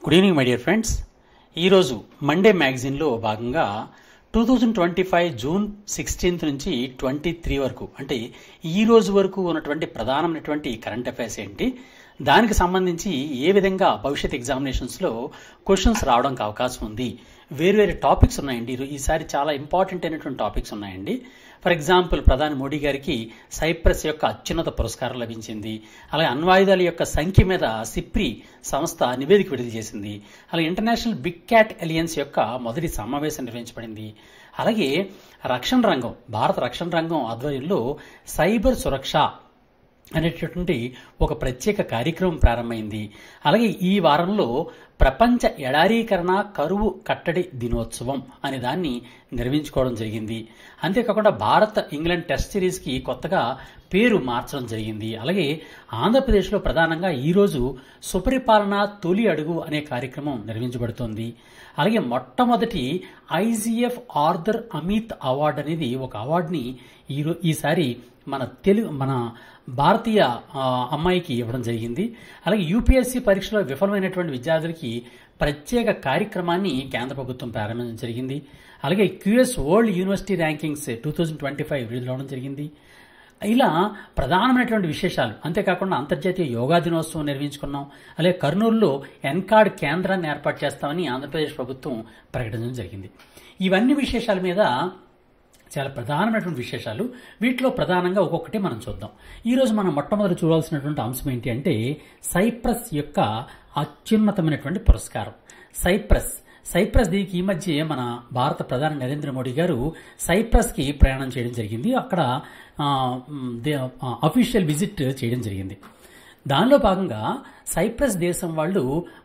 Good evening my dear friends. ఈరోజు Monday మ్యాగజైన్లో భాగంగా 2025 June 16 నుంచి 23 వరకు అంటే ఈ రోజు వరకు ఉన్నటువంటి ప్రధానమైనటువంటి కరెంట్ అఫైర్స్ ఏంటి, దానికి సంబంధించి ఏ విధంగా భవిష్యత్ ఎగ్జామినేషన్స్లో క్వశ్చన్స్ రావడానికి అవకాశం ఉంది, వేరు టాపిక్స్ ఉన్నాయండి. ఈసారి చాలా ఇంపార్టెంట్ అయినటువంటి టాపిక్స్ ఉన్నాయండి. ఫర్ ఎగ్జాంపుల్, ప్రధాని మోడీ గారికి సైప్రస్ యొక్క అత్యున్నత పురస్కారం లభించింది. అలాగే అణ్వాయుధాల యొక్క సంఖ్య మీద సిప్రి సంస్థ నివేదిక విడుదల చేసింది. అలాగే ఇంటర్నేషనల్ బిగ్ క్యాట్ అలియన్స్ యొక్క మొదటి సమావేశం నిర్వహించబడింది. అలాగే రక్షణ రంగం, భారత రక్షణ రంగం ఆధ్వర్యంలో సైబర్ సురక్ష అనేటటువంటి ఒక ప్రత్యేక కార్యక్రమం ప్రారంభమైంది. అలాగే ఈ వారంలో ప్రపంచ ఎడారీకరణ కరువు కట్టడి దినోత్సవం అనే దాన్ని నిర్వహించుకోవడం జరిగింది. అంతేకాకుండా భారత్ ఇంగ్లాండ్ టెస్ట్ సిరీస్కి కొత్తగా పేరు మార్చడం జరిగింది. అలాగే ఆంధ్రప్రదేశ్లో ప్రధానంగా ఈరోజు సుపరిపాలన తొలి అడుగు అనే కార్యక్రమం నిర్వహించబడుతోంది. అలాగే మొట్టమొదటి ఐజీఎఫ్ ఆర్థర్ అమిత్ అవార్డు అనేది ఒక అవార్డుని ఈసారి మన భారతీయ అమ్మాయికి ఇవ్వడం జరిగింది. అలాగే యూపీఎస్సీ పరీక్షలో విఫలమైనటువంటి విద్యార్థులకి ప్రత్యేక కార్యక్రమాన్ని కేంద్ర ప్రభుత్వం ప్రారంభించడం జరిగింది. అలాగే క్యూఎస్ వరల్డ్ యూనివర్సిటీ ర్యాంకింగ్స్ 2025 విడుదలవడం జరిగింది. ఇలా ప్రధానమైనటువంటి విశేషాలు. అంతేకాకుండా అంతర్జాతీయ యోగా దినోత్సవం నిర్వహించుకున్నాం. అలాగే కర్నూలులో ఎన్కార్డ్ కేంద్రాన్ని ఏర్పాటు చేస్తామని ఆంధ్రప్రదేశ్ ప్రభుత్వం ప్రకటించడం జరిగింది. ఇవన్నీ విశేషాల మీద చాలా ప్రధానమైనటువంటి విశేషాలు. వీటిలో ప్రధానంగా ఒక్కొక్కటి మనం చూద్దాం. ఈరోజు మనం మొట్టమొదటి చూడాల్సినటువంటి అంశం ఏంటి అంటే సైప్రస్ యొక్క అత్యున్నతమైనటువంటి పురస్కారం. సైప్రస్ దీనికి ఈ మధ్య మన భారత ప్రధాని నరేంద్ర మోడీ గారు సైప్రస్కి ప్రయాణం చేయడం జరిగింది. అక్కడ అఫీషియల్ విజిట్ చేయడం జరిగింది. దానిలో భాగంగా సైప్రస్ దేశం వాళ్ళు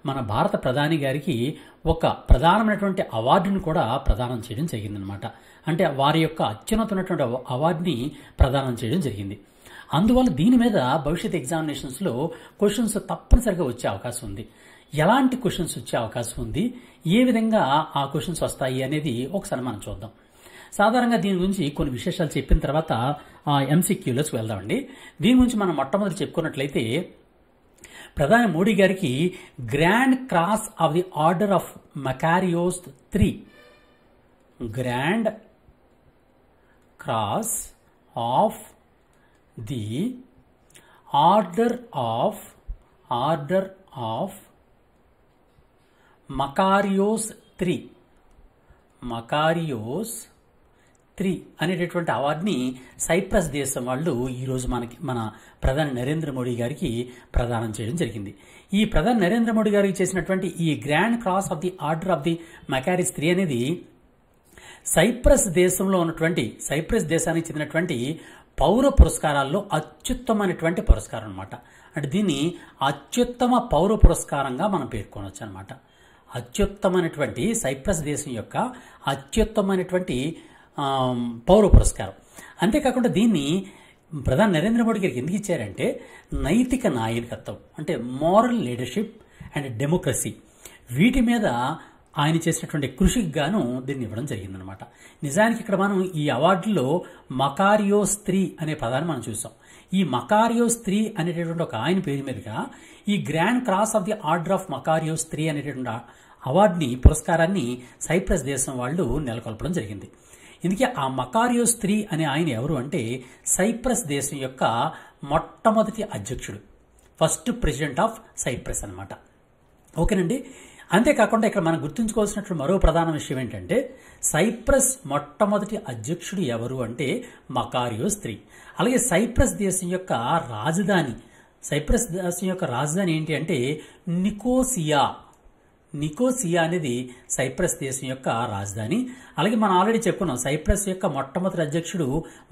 మన భారత ప్రధాని గారికి ఒక ప్రధానమైనటువంటి అవార్డును కూడా ప్రదానం చేయడం జరిగిందనమాట. అంటే వారి యొక్క అత్యున్నతమైనటువంటి అవార్డుని ప్రదానం చేయడం జరిగింది. అందువల్ల దీని మీద భవిష్యత్ ఎగ్జామినేషన్స్లో క్వశ్చన్స్ తప్పనిసరిగా వచ్చే అవకాశం ఉంది. ఎలాంటి క్వశ్చన్స్ వచ్చే అవకాశం ఉంది, ఏ విధంగా ఆ క్వశ్చన్స్ వస్తాయి అనేది ఒకసారి మనం చూద్దాం. సాధారణంగా దీని గురించి కొన్ని విశేషాలు చెప్పిన తర్వాత ఎంసీక్యూలోకి వెళ్దామండి. దీని గురించి మనం మొట్టమొదటి చెప్పుకున్నట్లయితే ప్రధాని మోడీ గారికి grand cross of the order of Makarios 3 grand cross of the order of Makarios 3 అనేటటువంటి అవార్డుని సైప్రస్ దేశం వాళ్ళు ఈరోజు మన ప్రధాని నరేంద్ర మోడీ గారికి ప్రదానం చేయడం జరిగింది. ఈ ప్రధాని నరేంద్ర మోడీ గారికి చేసినటువంటి ఈ grand cross of the order of the Makarios 3 అనేది సైప్రస్ దేశానికి చెందినటువంటి పౌర పురస్కారాల్లో అత్యుత్తమైనటువంటి పురస్కారం అనమాట. అంటే దీన్ని అత్యుత్తమ పౌర పురస్కారంగా మనం పేర్కొనవచ్చు అనమాట. అత్యుత్తమైనటువంటి సైప్రస్ దేశం యొక్క అత్యుత్తమైనటువంటి పౌర పురస్కారం. అంతేకాకుండా దీన్ని ప్రధాని నరేంద్ర మోడీ గారికి ఎందుకు ఇచ్చారంటే నైతిక నాయకత్వం, అంటే మోరల్ లీడర్షిప్ అండ్ డెమోక్రసీ, వీటి మీద ఆయన చేసినటువంటి కృషికి గాను దీన్ని ఇవ్వడం జరిగిందనమాట. నిజానికి ఇక్కడ మనం ఈ అవార్డులో మకారియోస్ 3 అనే పదాన్ని మనం చూసాం. ఈ మకారియోస్ 3 అనేటటువంటి ఒక ఆయన పేరు మీదుగా ఈ grand cross of the order of Makarios 3 అనేటటువంటి అవార్డుని, పురస్కారాన్ని సైప్రస్ దేశం వాళ్ళు నెలకొల్పడం జరిగింది. ఇందుకే ఆ మకారియోస్ 3 అనే ఆయన ఎవరు అంటే సైప్రస్ దేశం యొక్క మొట్టమొదటి అధ్యక్షుడు, ఫస్ట్ ప్రెసిడెంట్ ఆఫ్ సైప్రస్ అనమాట. ఓకేనండి. అంతేకాకుండా ఇక్కడ మనం గుర్తుంచుకోవాల్సినటువంటి మరో ప్రధాన విషయం ఏంటంటే సైప్రస్ మొట్టమొదటి అధ్యక్షుడు ఎవరు అంటే మకారియోస్ 3. అలాగే సైప్రస్ దేశం యొక్క రాజధాని ఏంటి అంటే నికోసియా అనేది సైప్రస్ దేశం యొక్క రాజధాని. అలాగే మనం ఆల్రెడీ చెప్పుకున్నాం సైప్రస్ యొక్క మొట్టమొదటి అధ్యక్షుడు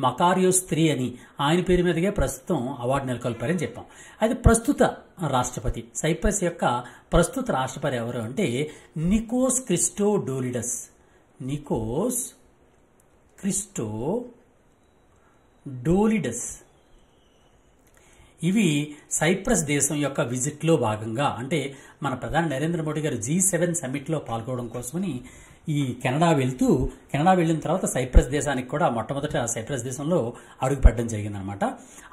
మకారియోస్ 3 అని, ఆయన పేరు మీదుగా ప్రస్తుతం అవార్డు నెలకొల్పారని చెప్పాం. అయితే ప్రస్తుత రాష్ట్రపతి, సైప్రస్ యొక్క ప్రస్తుత రాష్ట్రపతి ఎవరు అంటే నికోస్ క్రిస్టోడోలిడస్. ఇవి సైప్రస్ దేశం యొక్క విజిట్లో భాగంగా, అంటే మన ప్రధాని నరేంద్ర మోడీ గారు G7 సమ్మిట్లో పాల్గొనడం కోసమని ఈ కెనడా వెళ్ళిన తర్వాత సైప్రస్ దేశానికి కూడా మొట్టమొదట సైప్రస్ దేశంలో అడుగు పెట్టడం జరిగిందనమాట.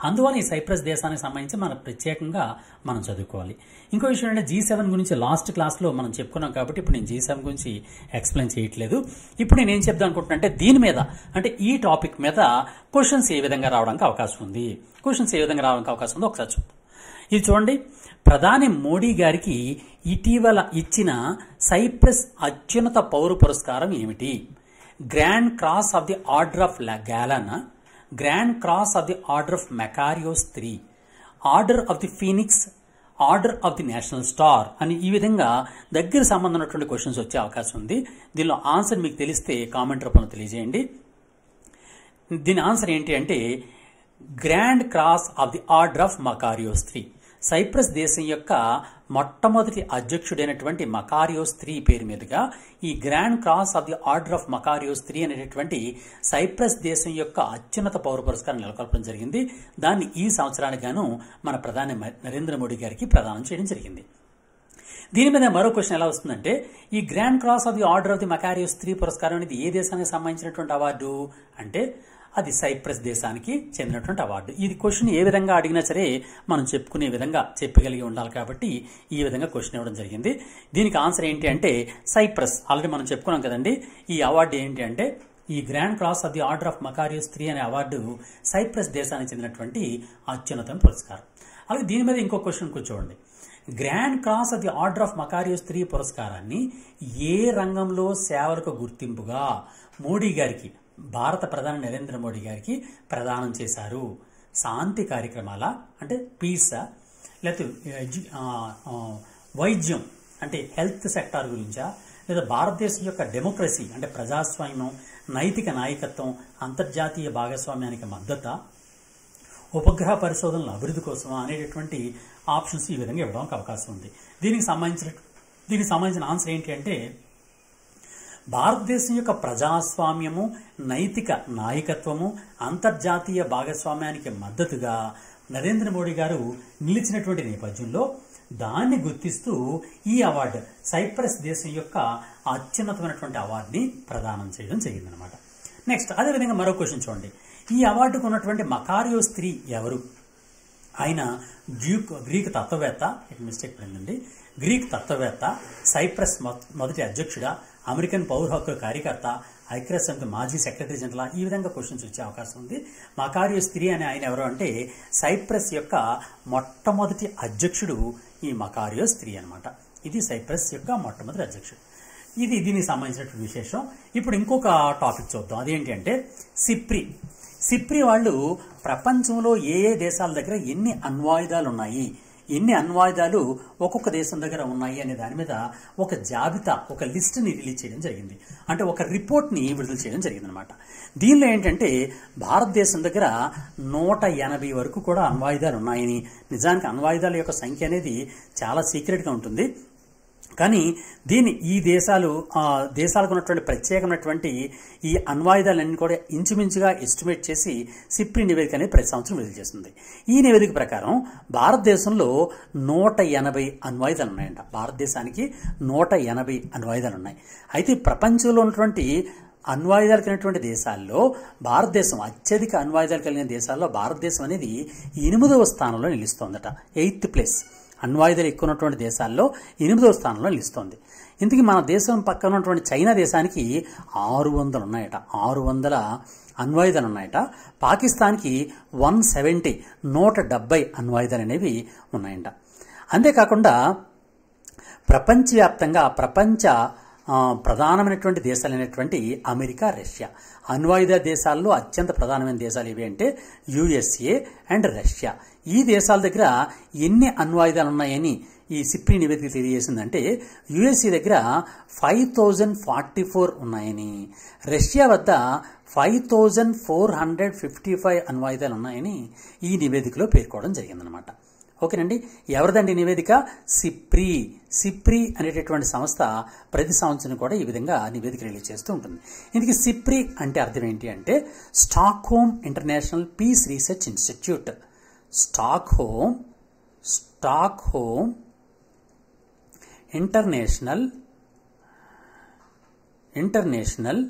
అందువల్ల ఈ సైప్రస్ దేశానికి సంబంధించి మనం ప్రత్యేకంగా మనం చదువుకోవాలి. ఇంకో విషయం అంటే G7 గురించి లాస్ట్ క్లాస్లో మనం చెప్పుకున్నాం కాబట్టి ఇప్పుడు నేను G7 గురించి ఎక్స్ప్లెయిన్ చేయట్లేదు. ఇప్పుడు నేను ఏం చెప్దాం అనుకుంటున్నా అంటే దీని మీద అంటే ఈ టాపిక్ మీద క్వశ్చన్స్ ఏ విధంగా రావడానికి అవకాశం ఉంది, ఒకసారి చూద్దాం. ఇది చూడండి, ప్రధాని మోడీ గారికి ఇటీవల ఇచ్చిన సైప్రస్ అత్యున్నత పౌర పురస్కారం ఏమిటి? Grand cross of the order of గ్యాలన్, grand cross of the order of Makarios III, order of the Phoenix, order of the national star అని ఈ విధంగా దగ్గర సంబంధం ఉన్నటువంటి క్వశ్చన్స్ వచ్చే అవకాశం ఉంది. దీనిలో ఆన్సర్ మీకు తెలిస్తే కామెంట్ రూపంలో తెలియజేయండి. దీని ఆన్సర్ ఏంటి అంటే grand cross of the order of Makarios III. Cyprus దేశం యొక్క మొట్టమొదటి అధ్యక్షుడైనటువంటి మకారియోస్ III పేరు మీదుగా ఈ grand cross of the order of Makarios III అనేటటువంటి సైప్రస్ దేశం యొక్క అత్యున్నత పౌర పురస్కారం నెలకొల్పడం జరిగింది. దాన్ని ఈ సంవత్సరానికి గాను మన ప్రధాని నరేంద్ర మోడీ గారికి ప్రదానం చేయడం జరిగింది. దీని మీద మరో క్వశ్చన్ ఎలా వస్తుందంటే ఈ grand cross of the order of the Makarios III పురస్కారం అనేది ఏ దేశానికి సంబంధించినటువంటి అవార్డు అంటే అది సైప్రస్ దేశానికి చెందినటువంటి అవార్డు. ఇది క్వశ్చన్ ఏ విధంగా అడిగినా సరే మనం చెప్పుకునే విధంగా చెప్పగలిగి ఉండాలి కాబట్టి ఈ విధంగా క్వశ్చన్ ఇవ్వడం జరిగింది. దీనికి ఆన్సర్ ఏంటి అంటే సైప్రస్. ఆల్రెడీ మనం చెప్పుకున్నాం కదండి. ఈ అవార్డు ఏంటి అంటే ఈ grand cross of the order of Makarios III అనే అవార్డు సైప్రస్ దేశానికి చెందినటువంటి అత్యున్నత పురస్కారం. అలాగే దీని మీద ఇంకో క్వశ్చన్ కూర్చోండి. Grand cross of the order of Makarios III పురస్కారాన్ని ఏ రంగంలో సేవలకు గుర్తింపుగా మోడీ గారికి, భారత ప్రధాని నరేంద్ర మోడీ గారికి ప్రదానం చేశారు? శాంతి కార్యక్రమాల అంటే పీసా, లేకపోతే వైద్యం అంటే హెల్త్ సెక్టార్ గురించా, లేదా భారతదేశం యొక్క డెమోక్రసీ అంటే ప్రజాస్వామ్యం, నైతిక నాయకత్వం, అంతర్జాతీయ భాగస్వామ్యానికి మద్దతు, ఉపగ్రహ పరిశోధనల అభివృద్ధి కోసమా అనేటటువంటి ఆప్షన్స్ ఈ విధంగా ఇవ్వడానికి అవకాశం ఉంది. దీనికి సంబంధించిన ఆన్సర్ ఏంటి అంటే భారతదేశం యొక్క ప్రజాస్వామ్యము, నైతిక నాయకత్వము, అంతర్జాతీయ భాగస్వామ్యానికి మద్దతుగా నరేంద్ర మోడీ గారు నిలిచినటువంటి నేపథ్యంలో దాన్ని గుర్తిస్తూ ఈ అవార్డు సైప్రస్ దేశం యొక్క అత్యున్నతమైనటువంటి అవార్డుని ప్రదానం చేయడం జరిగిందనమాట. నెక్స్ట్ అదేవిధంగా మరో క్వశ్చన్ చూడండి. ఈ అవార్డుకు ఉన్నటువంటి మకారియోస్ III ఎవరు? ఆయన గ్రీక్ తత్వవేత్త, గ్రీక్ తత్వవేత్త, సైప్రస్ మొదటి అధ్యక్షుడా, అమెరికన్ పౌర హక్కుల కార్యకర్త, ఐక్యరాజ్యసమితి మాజీ సెక్రటరీ జనరల్, ఈ విధంగా క్వశ్చన్స్ వచ్చే అవకాశం ఉంది. మకారియోస్ III అనే ఆయన ఎవరు అంటే సైప్రస్ యొక్క మొట్టమొదటి అధ్యక్షుడు ఈ మకారియోస్ III అనమాట. ఇది సైప్రస్ యొక్క మొట్టమొదటి అధ్యక్షుడు. ఇది దీనికి సంబంధించినటువంటి విశేషం. ఇప్పుడు ఇంకొక టాపిక్ చూద్దాం. అదేంటి అంటే సిప్రి వాళ్ళు ప్రపంచంలో ఏ దేశాల దగ్గర ఎన్ని అణ్వాయుధాలు ఉన్నాయి, ఎన్ని అణ్వాయుధాలు ఒక్కొక్క దేశం దగ్గర ఉన్నాయి అనే దాని మీద ఒక జాబితా, ఒక లిస్ట్ని రిలీజ్ చేయడం జరిగింది. అంటే ఒక రిపోర్ట్ని విడుదల చేయడం జరిగింది అనమాట. దీనిలో ఏంటంటే భారతదేశం దగ్గర 180 వరకు కూడా అణ్వాయుధాలు ఉన్నాయని, నిజానికి అణ్వాయుధాల యొక్క సంఖ్య అనేది చాలా సీక్రెట్గా ఉంటుంది. కానీ ఈ దేశాలకు ఉన్నటువంటి ప్రత్యేకమైనటువంటి ఈ అణ్వాయుధాలన్నీ కూడా ఇంచుమించుగా ఎస్టిమేట్ చేసి సిప్రి నివేదిక అనేది ప్రతి సంవత్సరం విడుదల చేస్తుంది. ఈ నివేదిక ప్రకారం భారతదేశంలో 180 అణ్వాయుధాలు ఉన్నాయంట. భారతదేశానికి 180 అణ్వాయుధాలు ఉన్నాయి. అయితే ప్రపంచంలో ఉన్నటువంటి అణ్వాయుధాలు కలిగినటువంటి దేశాల్లో భారతదేశం అత్యధిక అణ్వాయుధాలు కలిగిన దేశాల్లో భారతదేశం అనేది 8వ స్థానంలో నిలుస్తోందట. 8th place. అణ్వాయుధాలు ఎక్కువ ఉన్నటువంటి దేశాల్లో 8వ స్థానంలో నిలుస్తోంది. ఇంతకీ మన దేశం పక్కన ఉన్నటువంటి చైనా దేశానికి 600 ఉన్నాయట. 600 అణ్వాయుధాలు ఉన్నాయట. పాకిస్తాన్కి 170 అణ్వాయుధాలు అనేవి ఉన్నాయంట. అంతేకాకుండా ప్రపంచవ్యాప్తంగా ప్రధానమైనటువంటి దేశాలైనటువంటి అమెరికా, రష్యా, అణ్వాయుధ దేశాల్లో అత్యంత ప్రధానమైన దేశాలు ఏవి అంటే USA అండ్ రష్యా. ఈ దేశాల దగ్గర ఎన్ని అణ్వాయుధాలు ఉన్నాయని ఈ సిప్రి నివేదిక తెలియజేసిందంటే USA దగ్గర 5044 ఉన్నాయని, రష్యా వద్ద 5455 అణ్వాయుధాలు ఉన్నాయని ఈ నివేదికలో పేర్కోవడం జరిగిందనమాట. ఓకేనండి. ఎవరిదండి నివేదిక? సిప్రి అనేటటువంటి సంస్థ ప్రతి సంవత్సరం కూడా ఈ విధంగా నివేదిక రిలీజ్ చేస్తూ ఉంటుంది. ఇందుకు సిప్రి అంటే అర్థం ఏంటి అంటే Stockholm International Peace Research Institute. Stockholm International International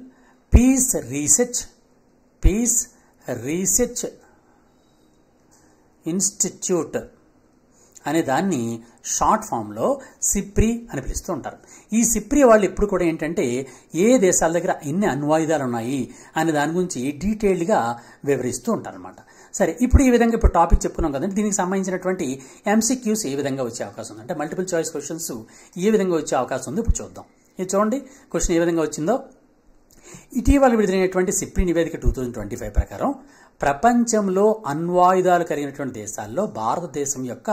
Peace Research Institute అనే దాన్ని షార్ట్ ఫామ్లో సిప్రి అని పిలుస్తూ ఉంటారు. ఈ సిప్రి వాళ్ళు ఎప్పుడు కూడా ఏంటంటే ఏ దేశాల దగ్గర ఎన్ని అణ్వాయుధాలు ఉన్నాయి అనే దాని గురించి డీటెయిల్డ్గా వివరిస్తూ ఉంటారనమాట. సరే, ఇప్పుడు ఈ విధంగా ఇప్పుడు టాపిక్ చెప్పుకున్నాం కదండి. దీనికి సంబంధించినటువంటి ఎంసీక్యూస్ ఏ విధంగా వచ్చే అవకాశం ఉంది, అంటే మల్టిపుల్ చాయిస్ క్వశ్చన్స్ ఏ విధంగా వచ్చే అవకాశం ఉంది ఇప్పుడు చూద్దాం. ఇది చూడండి, క్వశ్చన్ ఏ విధంగా వచ్చిందో. ఇటీవల విడుదలైనటువంటి సిప్రి నివేదిక 2025 ప్రకారం ప్రపంచంలో అణ్వాయుధాలు కలిగినటువంటి దేశాల్లో భారతదేశం యొక్క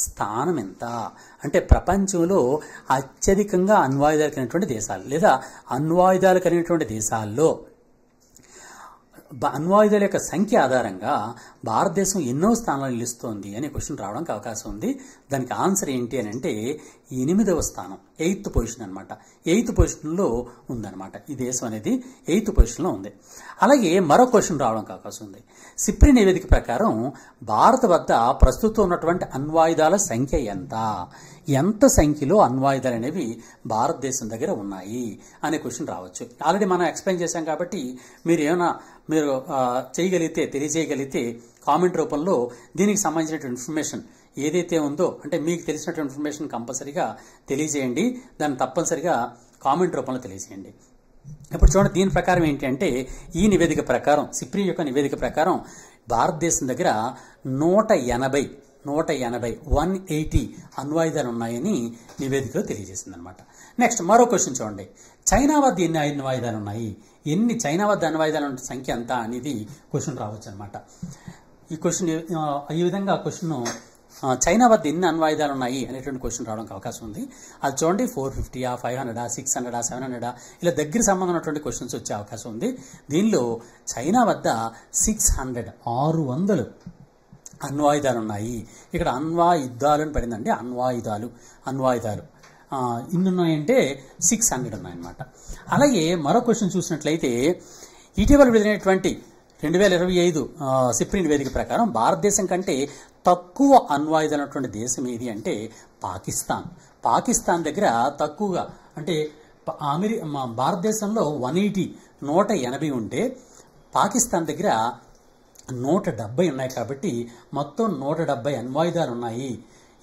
స్థానం ఎంత, అంటే ప్రపంచంలో అత్యధికంగా అణ్వాయుధాలు కలిగినటువంటి దేశాలు లేదా అణ్వాయుధాలు కలిగినటువంటి దేశాల్లో అణ్వాయుధాల యొక్క సంఖ్య ఆధారంగా భారతదేశం ఎన్నో స్థానాలు నిలుస్తోంది అనే క్వశ్చన్ రావడానికి అవకాశం ఉంది. దానికి ఆన్సర్ ఏంటి అని అంటే 8వ స్థానం, 8th పొజిషన్ అనమాట. 8th పొజిషన్లో ఉందన్నమాట. ఈ దేశం అనేది 8th పొజిషన్లో ఉంది. అలాగే మరో క్వశ్చన్ రావడానికి అవకాశం ఉంది. సిప్రి నివేదిక ప్రకారం భారత వద్ద ప్రస్తుతం ఉన్నటువంటి అణ్వాయుధాల సంఖ్య ఎంత సంఖ్యలో అణ్వాయుధాలు అనేవి భారతదేశం దగ్గర ఉన్నాయి అనే క్వశ్చన్ రావచ్చు. ఆల్రెడీ మనం ఎక్స్ప్లెయిన్ చేశాం కాబట్టి మీరు తెలియజేయగలిగితే కామెంట్ రూపంలో దీనికి సంబంధించినటువంటి ఇన్ఫర్మేషన్ ఏదైతే ఉందో, అంటే మీకు తెలిసినటువంటి ఇన్ఫర్మేషన్ కంపల్సరీగా తెలియజేయండి. దాన్ని తప్పనిసరిగా కామెంట్ రూపంలో తెలియజేయండి. ఇప్పుడు చూడండి, దీని ప్రకారం ఏంటి అంటే ఈ నివేదిక ప్రకారం, సిప్రి యొక్క నివేదిక ప్రకారం భారతదేశం దగ్గర 180 అణ్వాయుధాలు ఉన్నాయని నివేదికలో తెలియజేసింది అనమాట. నెక్స్ట్ మరో క్వశ్చన్ చూడండి, చైనా వద్ద ఎన్ని అణ్వాయుధాలు ఉన్నాయి, చైనా వద్ద అణ్వాయుధాల సంఖ్య ఎంత అనేది క్వశ్చన్ రావచ్చు అనమాట. ఈ విధంగా క్వశ్చన్ చైనా వద్ద ఎన్ని అణ్వాయుధాలు ఉన్నాయి అనేటువంటి క్వశ్చన్ రావడానికి అవకాశం ఉంది. అది చూడండి, 450, 500, 600, 700 ఇలా దగ్గర సంబంధం ఉన్నటువంటి క్వశ్చన్స్ వచ్చే అవకాశం ఉంది. దీనిలో చైనా వద్ద 600 అణ్వాయుధాలు ఉన్నాయి. ఇక్కడ అణ్వాయుధాలు అని పడిందండి, అణ్వాయుధాలు ఇన్ని ఉన్నాయంటే 600 ఉన్నాయన్నమాట. అలాగే మరో క్వశ్చన్ చూసినట్లయితే ఇటీవల విడుదలైనటువంటి 2025 సిప్రి నివేదిక ప్రకారం భారతదేశం కంటే తక్కువ అణ్వాయుధాలు ఉన్నటువంటి దేశం ఏది అంటే పాకిస్తాన్ దగ్గర తక్కువగా, అంటే భారతదేశంలో 180 ఉంటే పాకిస్తాన్ దగ్గర 170 ఉన్నాయి. కాబట్టి మొత్తం 170 అణ్వాయుధాలు ఉన్నాయి.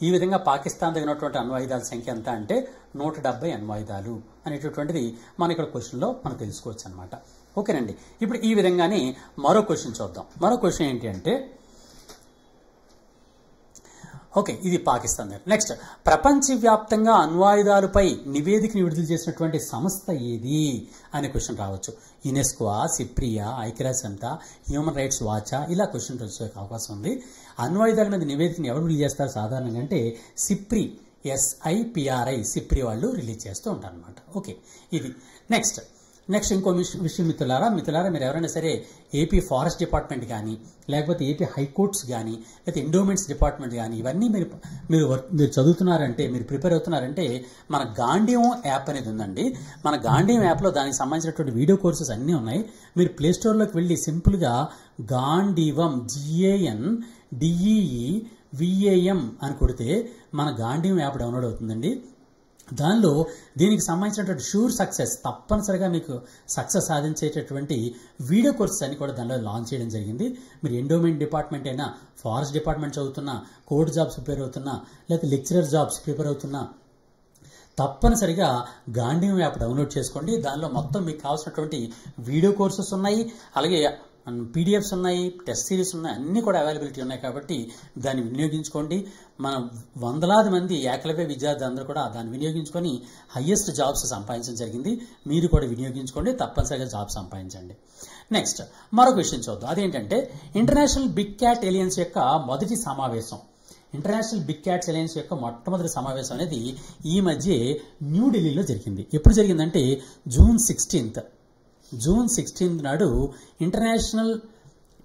ఈ విధంగా పాకిస్తాన్ దగ్గర ఉన్నటువంటి అణ్వాయుధాల సంఖ్య ఎంత అంటే 170 అణ్వాయుధాలు అనేటటువంటిది మన ఇక్కడ క్వశ్చన్లో మనం తెలుసుకోవచ్చు అనమాట. ఓకేనండి, ఇప్పుడు ఈ విధంగానే మరో క్వశ్చన్ చూద్దాం. మరో క్వశ్చన్ ఏంటి అంటే, ఓకే, ఇది పాకిస్తాన్ దగ్గర. నెక్స్ట్, ప్రపంచవ్యాప్తంగా అణ్వాయుధాలపై నివేదికను విడుదల చేసినటువంటి సంస్థ ఏది అనే క్వశ్చన్ రావచ్చు. యునెస్కోవా, సిప్రియా, ఐక్యరాజ్యసమితి, హ్యూమన్ రైట్స్ వాచా ఇలా క్వశ్చన్ వచ్చే అవకాశం ఉంది. అణ్వాయుధాల మీద నివేదికను ఎవరు రిలీజ్ చేస్తారు సాధారణంగా అంటే సిప్రి, SIPRI సిప్రి వాళ్ళు రిలీజ్ చేస్తూ ఉంటారు అనమాట. ఓకే, ఇది నెక్స్ట్ ఇంకో విషయం మిత్రులారా, మీరు ఎవరైనా సరే ఏపీ ఫారెస్ట్ డిపార్ట్మెంట్ కానీ, లేకపోతే ఏపీ హైకోర్ట్స్ కానీ, లేకపోతే ఎండోమెంట్స్ డిపార్ట్మెంట్ కానీ, ఇవన్నీ మీరు చదువుతున్నారంటే, మీరు ప్రిపేర్ అవుతున్నారంటే మన గాంధీవం యాప్ అనేది ఉందండి. మన గాంధీవం యాప్లో దానికి సంబంధించినటువంటి వీడియో కోర్సెస్ అన్నీ ఉన్నాయి. మీరు ప్లేస్టోర్లోకి వెళ్ళి సింపుల్గా గాంధీవం GANDEEVAM అని కొడితే మన గాంధీవం యాప్ డౌన్లోడ్ అవుతుందండి. దానిలో దీనికి సంబంధించినటువంటి షూర్ సక్సెస్, తప్పనిసరిగా మీకు సక్సెస్ సాధించేటటువంటి వీడియో కోర్సెస్ అన్ని కూడా దానిలో లాంచ్ చేయడం జరిగింది. మీరు ఎండోమెంట్ డిపార్ట్మెంట్ అయినా, ఫారెస్ట్ డిపార్ట్మెంట్ చదువుతున్నా, కోర్ట్ జాబ్స్ ప్రిపేర్ అవుతున్నా, లేకపోతే లెక్చరర్ జాబ్స్ ప్రిపేర్ అవుతున్నా తప్పనిసరిగా గాంధీవం యాప్ డౌన్లోడ్ చేసుకోండి. దానిలో మొత్తం మీకు కావాల్సినటువంటి వీడియో కోర్సెస్ ఉన్నాయి, అలాగే PDFs ఉన్నాయి, టెస్ట్ సిరీస్ ఉన్నాయి, అన్నీ కూడా అవైలబిలిటీ ఉన్నాయి. కాబట్టి దాన్ని వినియోగించుకోండి. మన వందలాది మంది ఏకలవ్య విద్యార్థులు అందరూ కూడా దాన్ని వినియోగించుకొని హైయెస్ట్ జాబ్స్ సంపాదించడం జరిగింది. మీరు కూడా వినియోగించుకోండి, తప్పనిసరిగా జాబ్ సంపాదించండి. నెక్స్ట్ మరొక విషయం చూద్దాం. అదేంటంటే ఇంటర్నేషనల్ బిగ్ క్యాట్ ఎలియన్స్ యొక్క మొదటి సమావేశం. ఇంటర్నేషనల్ బిగ్ క్యాట్స్ అలయన్స్ యొక్క మొట్టమొదటి సమావేశం అనేది ఈ మధ్య న్యూఢిల్లీలో జరిగింది. ఎప్పుడు జరిగిందంటే June 16 నాడు ఇంటర్నేషనల్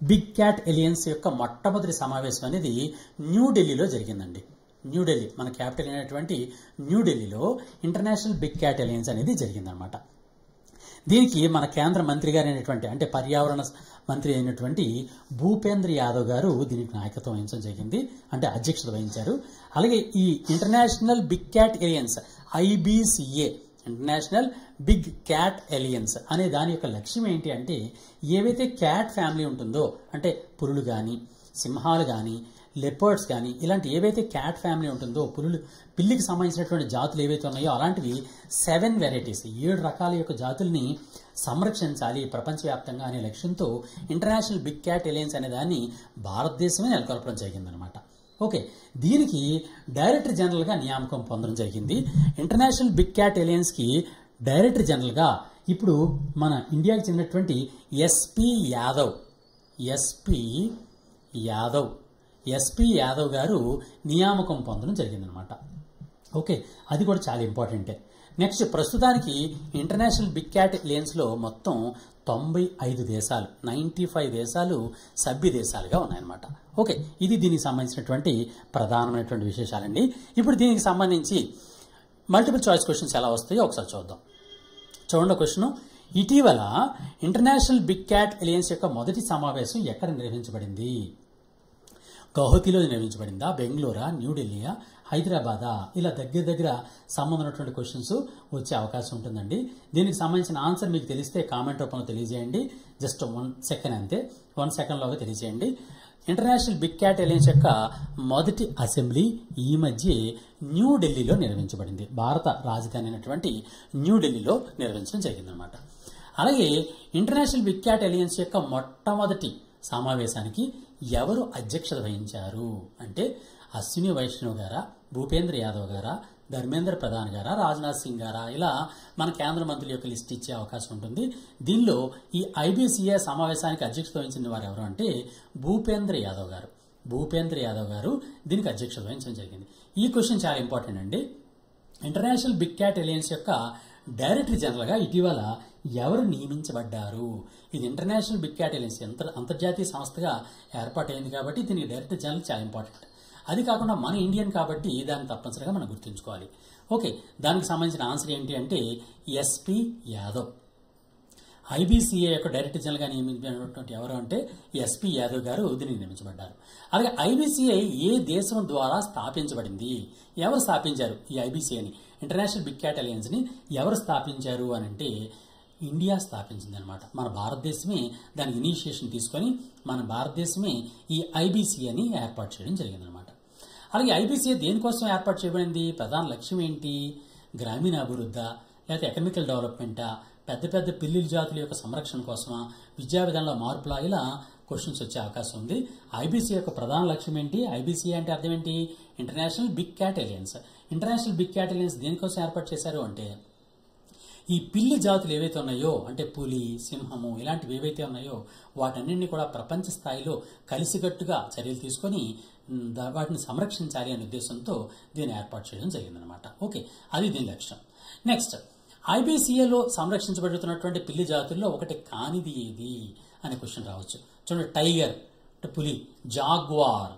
బిగ్ క్యాట్ ఎలియన్స్ యొక్క మొట్టమొదటి సమావేశం అనేది న్యూఢిల్లీలో జరిగిందండి. న్యూఢిల్లీ మన క్యాపిటల్ అయినటువంటి న్యూఢిల్లీలో ఇంటర్నేషనల్ బిగ్ క్యాట్ ఎలియన్స్ అనేది జరిగిందనమాట. దీనికి మన కేంద్ర మంత్రి గారు అయినటువంటి, అంటే పర్యావరణ మంత్రి అయినటువంటి భూపేంద్ర యాదవ్ గారు దీనికి నాయకత్వం వహించడం జరిగింది, అంటే అధ్యక్షత వహించారు. అలాగే ఈ International Big Cat Alliance IBCA International Big Cat Alliance అనే దాని యొక్క లక్ష్యం ఏంటి అంటే ఏవైతే క్యాట్ ఫ్యామిలీ ఉంటుందో అంటే పులులు కానీ సింహాలు కానీ లెపర్డ్స్ కానీ ఇలాంటి ఏవైతే క్యాట్ ఫ్యామిలీ ఉంటుందో పిల్లికి సంబంధించినటువంటి జాతులు ఏవైతే ఉన్నాయో అలాంటివి 7 వెరైటీస్ 7 రకాల యొక్క జాతుల్ని సంరక్షించాలి ప్రపంచవ్యాప్తంగా అనే లక్ష్యంతో ఇంటర్నేషనల్ బిగ్ క్యాట్ అలియన్స్ అనే దాన్ని భారతదేశమే నెలకొల్పడం జరిగిందనమాట. ఓకే, దీనికి డైరెక్టర్ జనరల్గా నియామకం పొందడం జరిగింది. ఇంటర్నేషనల్ బిగ్ క్యాట్ అలియన్స్కి డైరెక్టర్ జనరల్గా ఇప్పుడు మన ఇండియాకి చెందినటువంటి ఎస్పి యాదవ్ గారు నియామకం పొందడం జరిగిందనమాట. ఓకే, అది కూడా చాలా ఇంపార్టెంటే. నెక్స్ట్, ప్రస్తుతానికి ఇంటర్నేషనల్ బిగ్ క్యాట్ అలియన్స్లో మొత్తం 95 దేశాలు 95 దేశాలు సభ్య దేశాలుగా ఉన్నాయన్నమాట. ఓకే, ఇది దీనికి సంబంధించినటువంటి ప్రధానమైనటువంటి విశేషాలండి. ఇప్పుడు దీనికి సంబంధించి మల్టిపుల్ చాయిస్ క్వశ్చన్స్ ఎలా వస్తాయో ఒకసారి చూద్దాం. చూడండి క్వశ్చన్, ఇటీవల ఇంటర్నేషనల్ బిగ్ క్యాట్ అలియన్స్ యొక్క మొదటి సమావేశం ఎక్కడ నిర్వహించబడింది? గౌహతిలో నిర్వహించబడిందా, బెంగళూరా, న్యూఢిల్లీయా, హైదరాబాదా? ఇలా దగ్గర సంబంధం ఉన్నటువంటి క్వశ్చన్స్ వచ్చే అవకాశం ఉంటుందండి. దీనికి సంబంధించిన ఆన్సర్ మీకు తెలిస్తే కామెంట్ రూపంలో తెలియజేయండి. జస్ట్ 1 సెకండ్ అంతే, 1 సెకండ్లోగా తెలియజేయండి. ఇంటర్నేషనల్ బిగ్ క్యాట్ అలియన్స్ యొక్క మొదటి అసెంబ్లీ ఈ మధ్య న్యూఢిల్లీలో నిర్వహించబడింది. భారత రాజధాని అయినటువంటి న్యూఢిల్లీలో నిర్వహించడం జరిగిందనమాట. అలాగే ఇంటర్నేషనల్ బిగ్ క్యాట్ అలియన్స్ యొక్క మొట్టమొదటి సమావేశానికి ఎవరు అధ్యక్షత వహించారు అంటే అశ్విని వైష్ణవ్ గారా, భూపేంద్ర యాదవ్ గారా, ధర్మేంద్ర ప్రధాన్ గారా, రాజ్నాథ్ సింగ్ గారా? ఇలా మన కేంద్ర మంత్రుల యొక్క లిస్ట్ ఇచ్చే అవకాశం ఉంటుంది. దీనిలో ఈ ఐబీసీఏ సమావేశానికి అధ్యక్షత వహించిన వారు ఎవరు అంటే భూపేంద్ర యాదవ్ గారు దీనికి అధ్యక్షత వహించడం జరిగింది. ఈ క్వశ్చన్ చాలా ఇంపార్టెంట్ అండి. ఇంటర్నేషనల్ బిగ్ క్యాట్ అలియన్స్ యొక్క డైరెక్టర్ జనరల్గా ఇటీవల ఎవరు నియమించబడ్డారు? ఇది ఇంటర్నేషనల్ బిగ్ క్యాట్ అలియన్స్ అంతర్జాతీయ సంస్థగా ఏర్పాటైంది కాబట్టి దీనికి డైరెక్టర్ జనరల్ చాలా ఇంపార్టెంట్. అది కాకుండా మన ఇండియన్ కాబట్టి దాన్ని తప్పనిసరిగా మనం గుర్తుంచుకోవాలి. ఓకే, దానికి సంబంధించిన ఆన్సర్ ఏంటి అంటే ఎస్పి యాదవ్. ఐబీసీఏ యొక్క డైరెక్టర్ జనరల్గా నియమించినటువంటి ఎవరు అంటే ఎస్పి యాదవ్ గారు దీనికి నియమించబడ్డారు. అలాగే ఐబీసీఐ ఏ దేశం ద్వారా స్థాపించబడింది? ఎవరు స్థాపించారు ఈ ఐబీసీఐని, ఇంటర్నేషనల్ బిగ్ క్యాట్ అలియన్స్ని ఎవరు స్థాపించారు అని అంటే ఇండియా స్థాపించింది అనమాట. మన భారతదేశమే దానికి ఇనిషియేషన్ తీసుకొని మన భారతదేశమే ఈ ఐబీసీఐని ఏర్పాటు చేయడం జరిగిందనమాట. అలాగే ఐబీసీఐ దేనికోసం ఏర్పాటు చేయబడింది? ప్రధాన లక్ష్యం ఏంటి? గ్రామీణాభివృద్ధి, లేకపోతే ఎకనామికల్ డెవలప్మెంటా, పెద్ద పిల్లి జాతుల యొక్క సంరక్షణ కోసమా, విద్యా విధానంలో మార్పులా? ఇలా క్వశ్చన్స్ వచ్చే అవకాశం ఉంది. ఐబీసీ యొక్క ప్రధాన లక్ష్యం ఏంటి? ఐబీసీ అంటే అర్థం ఏంటి? International Big Cat Alliance. International Big Cat Alliance దేనికోసం ఏర్పాటు చేశారు అంటే ఈ పిల్లి జాతులు ఏవైతే ఉన్నాయో అంటే పులి, సింహము ఇలాంటివి ఏవైతే ఉన్నాయో వాటన్నింటినీ కూడా ప్రపంచ స్థాయిలో కలిసికట్టుగా చర్యలు తీసుకొని వాటిని సంరక్షించాలి అనే ఉద్దేశంతో దీన్ని ఏర్పాటు చేయడం జరిగిందనమాట. ఓకే, అది దీని లక్ష్యం. నెక్స్ట్, ఐబీసీఏలో సంరక్షించబడుతున్నటువంటి పిల్లి జాతుల్లో ఒకటి కానిది ఏది అనే క్వశ్చన్ రావచ్చు. చూడండి, టైగర్ అంటే పులి, జాగ్వార్,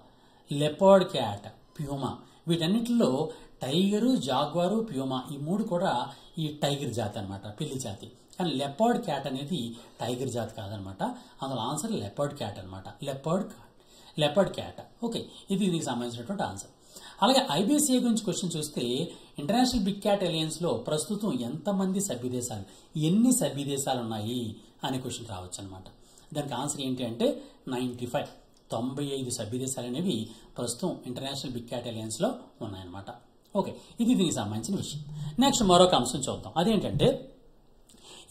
లెపర్డ్ క్యాట్, ప్యూమా. వీటన్నిటిలో టైగరు, జాగ్వారు, ప్యూమా ఈ 3 కూడా ఈ టైగర్ జాతి అనమాట, పిల్లి జాతి. కానీ లెపర్డ్ క్యాట్ అనేది టైగర్ జాతి కాదనమాట. అందులో ఆన్సర్ లెపర్డ్ క్యాట్ అనమాట. Leopard cat. ఓకే, ఇది దీనికి సంబంధించినటువంటి ఆన్సర్. అలాగే ఐబీసీఏ గురించి క్వశ్చన్ చూస్తే ఇంటర్నేషనల్ బిగ్ క్యాట్ అలియన్స్లో ప్రస్తుతం ఎంతమంది సభ్య దేశాలు, ఎన్ని సభ్య దేశాలు ఉన్నాయి అనే క్వశ్చన్ రావచ్చు అనమాట. దానికి ఆన్సర్ ఏంటి అంటే 95 సభ్య దేశాలు అనేవి ప్రస్తుతం ఇంటర్నేషనల్ బిగ్ క్యాట్ అలియన్స్లో ఉన్నాయన్నమాట. ఓకే, ఇది దీనికి సంబంధించిన విషయం. నెక్స్ట్ మరొక అంశం చూద్దాం. అదేంటంటే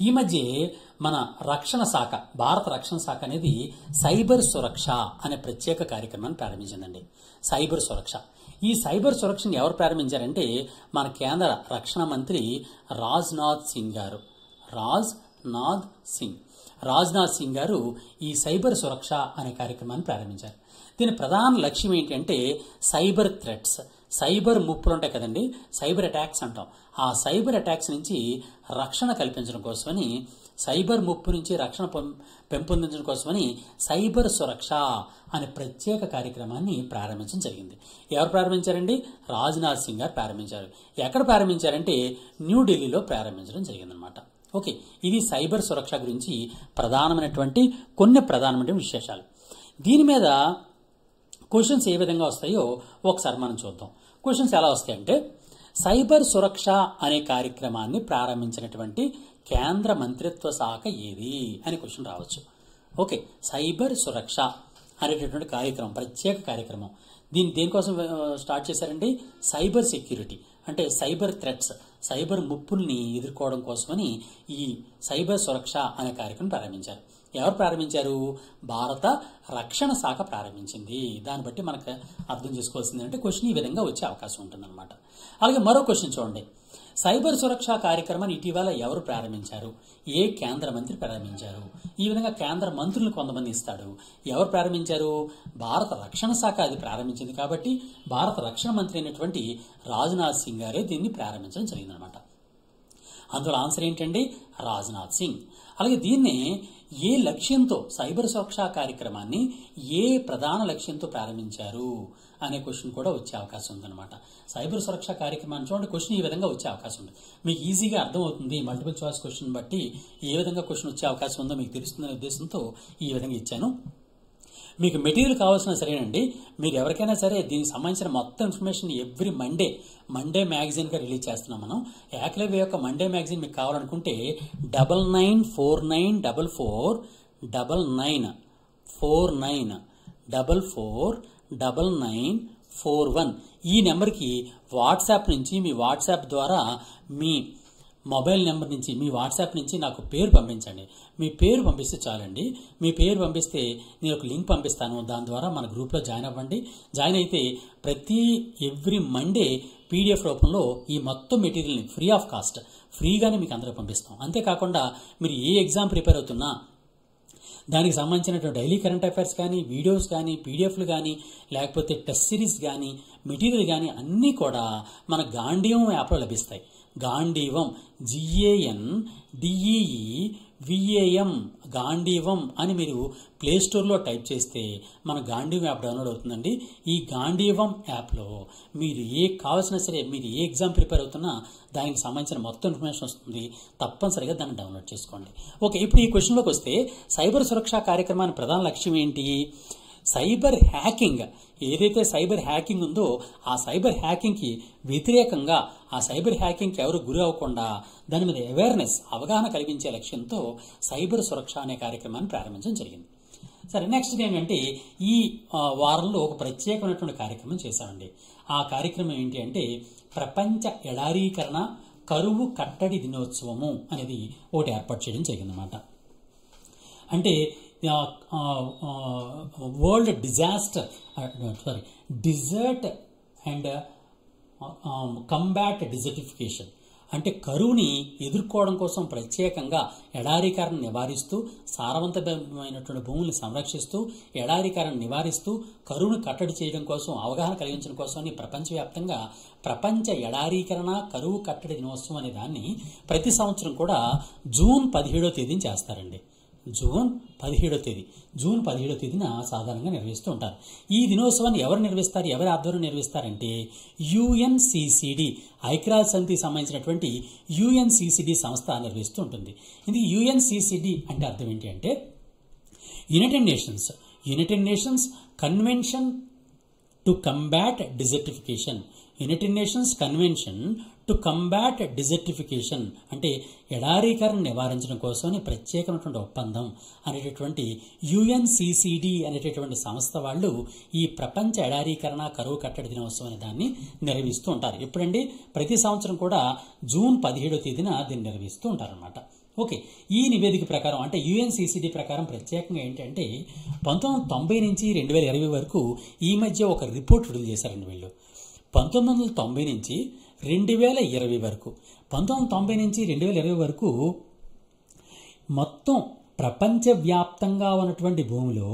ఈ మధ్య మన రక్షణ శాఖ, భారత రక్షణ శాఖ అనేది సైబర్ సురక్ష అనే ప్రత్యేక కార్యక్రమాన్ని ప్రారంభించిందండి. సైబర్ సురక్ష. ఈ సైబర్ సురక్షను ఎవరు ప్రారంభించారంటే మన కేంద్ర రక్షణ మంత్రి రాజ్నాథ్ సింగ్ గారు ఈ సైబర్ సురక్ష అనే కార్యక్రమాన్ని ప్రారంభించారు. దీని ప్రధాన లక్ష్యం ఏంటంటే సైబర్ థ్రెట్స్, సైబర్ ముప్పులు ఉంటాయి కదండి, సైబర్ అటాక్స్ అంటాం. ఆ సైబర్ అటాక్స్ నుంచి రక్షణ కల్పించడం కోసమని, సైబర్ ముప్పు నుంచి రక్షణ పెంపొందించడం కోసమని సైబర్ సురక్ష అనే ప్రత్యేక కార్యక్రమాన్ని ప్రారంభించడం జరిగింది. ఎవరు ప్రారంభించారండి? రాజ్నాథ్ సింగ్ గారు ప్రారంభించారు. ఎక్కడ ప్రారంభించారంటే న్యూఢిల్లీలో ప్రారంభించడం జరిగిందనమాట. ఓకే, ఇది సైబర్ సురక్ష గురించి కొన్ని ప్రధానమైన విశేషాలు. దీని మీద క్వశ్చన్స్ ఏ విధంగా వస్తాయో ఒకసారి మనం చూద్దాం. క్వశ్చన్స్ ఎలా వస్తాయంటే సైబర్ సురక్ష అనే కార్యక్రమాన్ని ప్రారంభించినటువంటి కేంద్ర మంత్రిత్వ శాఖ ఏది అని క్వశ్చన్ రావచ్చు. ఓకే, సైబర్ సురక్ష అనేటటువంటి కార్యక్రమం, ప్రత్యేక కార్యక్రమం. దేనికోసం స్టార్ట్ చేశారండి? సైబర్ సెక్యూరిటీ అంటే సైబర్ థ్రెట్స్, సైబర్ ముప్పుల్ని ఎదుర్కోవడం కోసమని ఈ సైబర్ సురక్ష అనే కార్యక్రమం ప్రారంభించారు. ఎవరు ప్రారంభించారు? భారత రక్షణ శాఖ ప్రారంభించింది. దాన్ని బట్టి మనకు అర్థం చేసుకోవాల్సింది అంటే క్వశ్చన్ ఈ విధంగా వచ్చే అవకాశం ఉంటుందన్నమాట. అలాగే మరో క్వశ్చన్ చూడండి. సైబర్ సురక్ష కార్యక్రమాన్ని ఇటీవల ఎవరు ప్రారంభించారు? ఏ కేంద్ర మంత్రి ప్రారంభించారు? ఈ విధంగా కేంద్ర మంత్రులను కొంతమంది ఇస్తాడు. ఎవరు ప్రారంభించారు? భారత రక్షణ శాఖ అది ప్రారంభించింది కాబట్టి భారత రక్షణ మంత్రి అయినటువంటి రాజ్నాథ్ సింగ్ గారే దీన్ని ప్రారంభించడం జరిగిందనమాట. అందులో ఆన్సర్ ఏంటండి? రాజ్నాథ్ సింగ్. అలాగే దీన్నే ఏ లక్ష్యంతో, సైబర్ సురక్ష కార్యక్రమాన్ని ఏ ప్రధాన లక్ష్యంతో ప్రారంభించారు అనే క్వశ్చన్ కూడా వచ్చే అవకాశం ఉందన్నమాట. సైబర్ సురక్ష కార్యక్రమాన్ని చూడండి, క్వశ్చన్ ఈ విధంగా వచ్చే అవకాశం ఉంది. మీకు ఈజీగా అర్థమవుతుంది. మల్టిపుల్ చాయిస్ క్వశ్చన్ బట్టి ఏ విధంగా క్వశ్చన్ వచ్చే అవకాశం ఉందో మీకు తెలుస్తుందనే ఉద్దేశంతో ఈ విధంగా ఇచ్చాను. మీకు మెటీరియల్ కావాల్సిన సరేనండి, మీరు ఎవరికైనా సరే దీనికి సంబంధించిన మొత్తం ఇన్ఫర్మేషన్ ఎవ్రీ మండే మ్యాగజైన్గా రిలీజ్ చేస్తున్నాం మనం. ఏకలవ్య యొక్క మండే మ్యాగజైన్ మీకు కావాలనుకుంటే 99494499449941 ఈ నెంబర్కి వాట్సాప్ నుంచి, మీ వాట్సాప్ ద్వారా మీ మొబైల్ నెంబర్ నుంచి, మీ వాట్సాప్ నుంచి నాకు పేరు పంపించండి. మీ పేరు పంపిస్తే చాలండి. మీ పేరు పంపిస్తే నేను ఒక లింక్ పంపిస్తాను. దాని ద్వారా మన గ్రూప్లో జాయిన్ అవ్వండి. జాయిన్ అయితే ఎవ్రీ మండే పీడిఎఫ్ రూపంలో ఈ మొత్తం మెటీరియల్ని ఫ్రీ ఆఫ్ కాస్ట్, ఫ్రీగానే మీకు అందరూ పంపిస్తాం. అంతేకాకుండా మీరు ఏ ఎగ్జామ్ ప్రిపేర్ అవుతున్నా దానికి సంబంధించినటువంటి డైలీ కరెంట్ అఫైర్స్ కానీ, వీడియోస్ కానీ, పీడిఎఫ్లు కానీ, లేకపోతే టెస్ట్ సిరీస్ కానీ, మెటీరియల్ కానీ అన్నీ కూడా మన గాంధీవం యాప్లో లభిస్తాయి. గాంధీవం GANDEEVAM గాంధీవం అని మీరు ప్లే స్టోర్లో టైప్ చేస్తే మన గాంధీవం యాప్ డౌన్లోడ్ అవుతుందండి. ఈ గాంధీవం యాప్లో మీరు కావాల్సిన సరే, మీరు ఏ ఎగ్జామ్ ప్రిపేర్ అవుతున్నా దానికి సంబంధించిన మొత్తం ఇన్ఫర్మేషన్ వస్తుంది. తప్పనిసరిగా దాన్ని డౌన్లోడ్ చేసుకోండి. ఓకే, ఇప్పుడు ఈ క్వశ్చన్లోకి వస్తే సైబర్ సురక్ష కార్యక్రమాన్ని ప్రధాన లక్ష్యం ఏంటి? సైబర్ హ్యాకింగ్, ఏదైతే సైబర్ హ్యాకింగ్ ఉందో ఆ సైబర్ హ్యాకింగ్కి వ్యతిరేకంగా, ఆ సైబర్ హ్యాకింగ్కి ఎవరు గురి అవ్వకుండా దాని మీద అవేర్నెస్, అవగాహన కలిగించే లక్ష్యంతో సైబర్ సురక్ష అనే కార్యక్రమాన్ని ప్రారంభించడం జరిగింది. సరే, నెక్స్ట్ ఏంటంటే ఈ వారంలో ఒక ప్రత్యేకమైనటువంటి కార్యక్రమం చేశామండి. ఆ కార్యక్రమం ఏంటి అంటే ప్రపంచ ఎడారీకరణ కరువు కట్టడి దినోత్సవము అనేది ఒకటి ఏర్పాటు చేయడం జరిగిందన్నమాట. అంటే world desert and combat desertification అంటే కరువుని ఎదుర్కోవడం కోసం ప్రత్యేకంగా ఎడారీకరణ నివారిస్తూ, సారవంతమైనటువంటి భూముల్ని సంరక్షిస్తూ, ఎడారీకరణ నివారిస్తూ, కరువును కట్టడి చేయడం కోసం, అవగాహన కలిగించడం కోసం ప్రపంచవ్యాప్తంగా ప్రపంచ ఎడారీకరణ కరువు కట్టడి దినోత్సవం అనే దాన్ని ప్రతి సంవత్సరం కూడా జూన్ 17వ తేదీని చేస్తారండి. జూన్ 17వ తేదీన సాధారణంగా నిర్వహిస్తూ ఉంటారు. ఈ దినోత్సవాన్ని ఎవరు నిర్వహిస్తారు, ఎవరి ఆధ్వర్యం నిర్వహిస్తారంటే UNCCD, ఐక్యరాజ్య సమితికి సంబంధించినటువంటి UNCCD సంస్థ నిర్వహిస్తూ ఉంటుంది. ఇది UNCCD అంటే అర్థం ఏంటి అంటే United nations convention to combat desertification. United nations convention to combat desertification అంటే ఎడారీకరణ నివారించడం కోసం ప్రత్యేకమైనటువంటి ఒప్పందం అనేటటువంటి UNCCD అనేటటువంటి సంస్థ వాళ్ళు ఈ ప్రపంచ ఎడారీకరణ కరువు కట్టడి దినోత్సవం అనే దాన్ని నిర్వహిస్తూ ఉంటారు. ఎప్పుడండి? ప్రతి సంవత్సరం కూడా జూన్ 17వ తేదీన దీన్ని నిర్వహిస్తూ ఉంటారన్నమాట. ఓకే, ఈ నివేదిక ప్రకారం అంటే UNCCD ప్రకారం ప్రత్యేకంగా ఏంటంటే 1990 నుంచి 2020 వరకు ఈ మధ్య ఒక రిపోర్ట్ విడుదల చేశారండి వీళ్ళు. 1990 నుంచి 2020 వరకు 1990 నుంచి 2020 వరకు మొత్తం ప్రపంచవ్యాప్తంగా ఉన్నటువంటి భూమిలో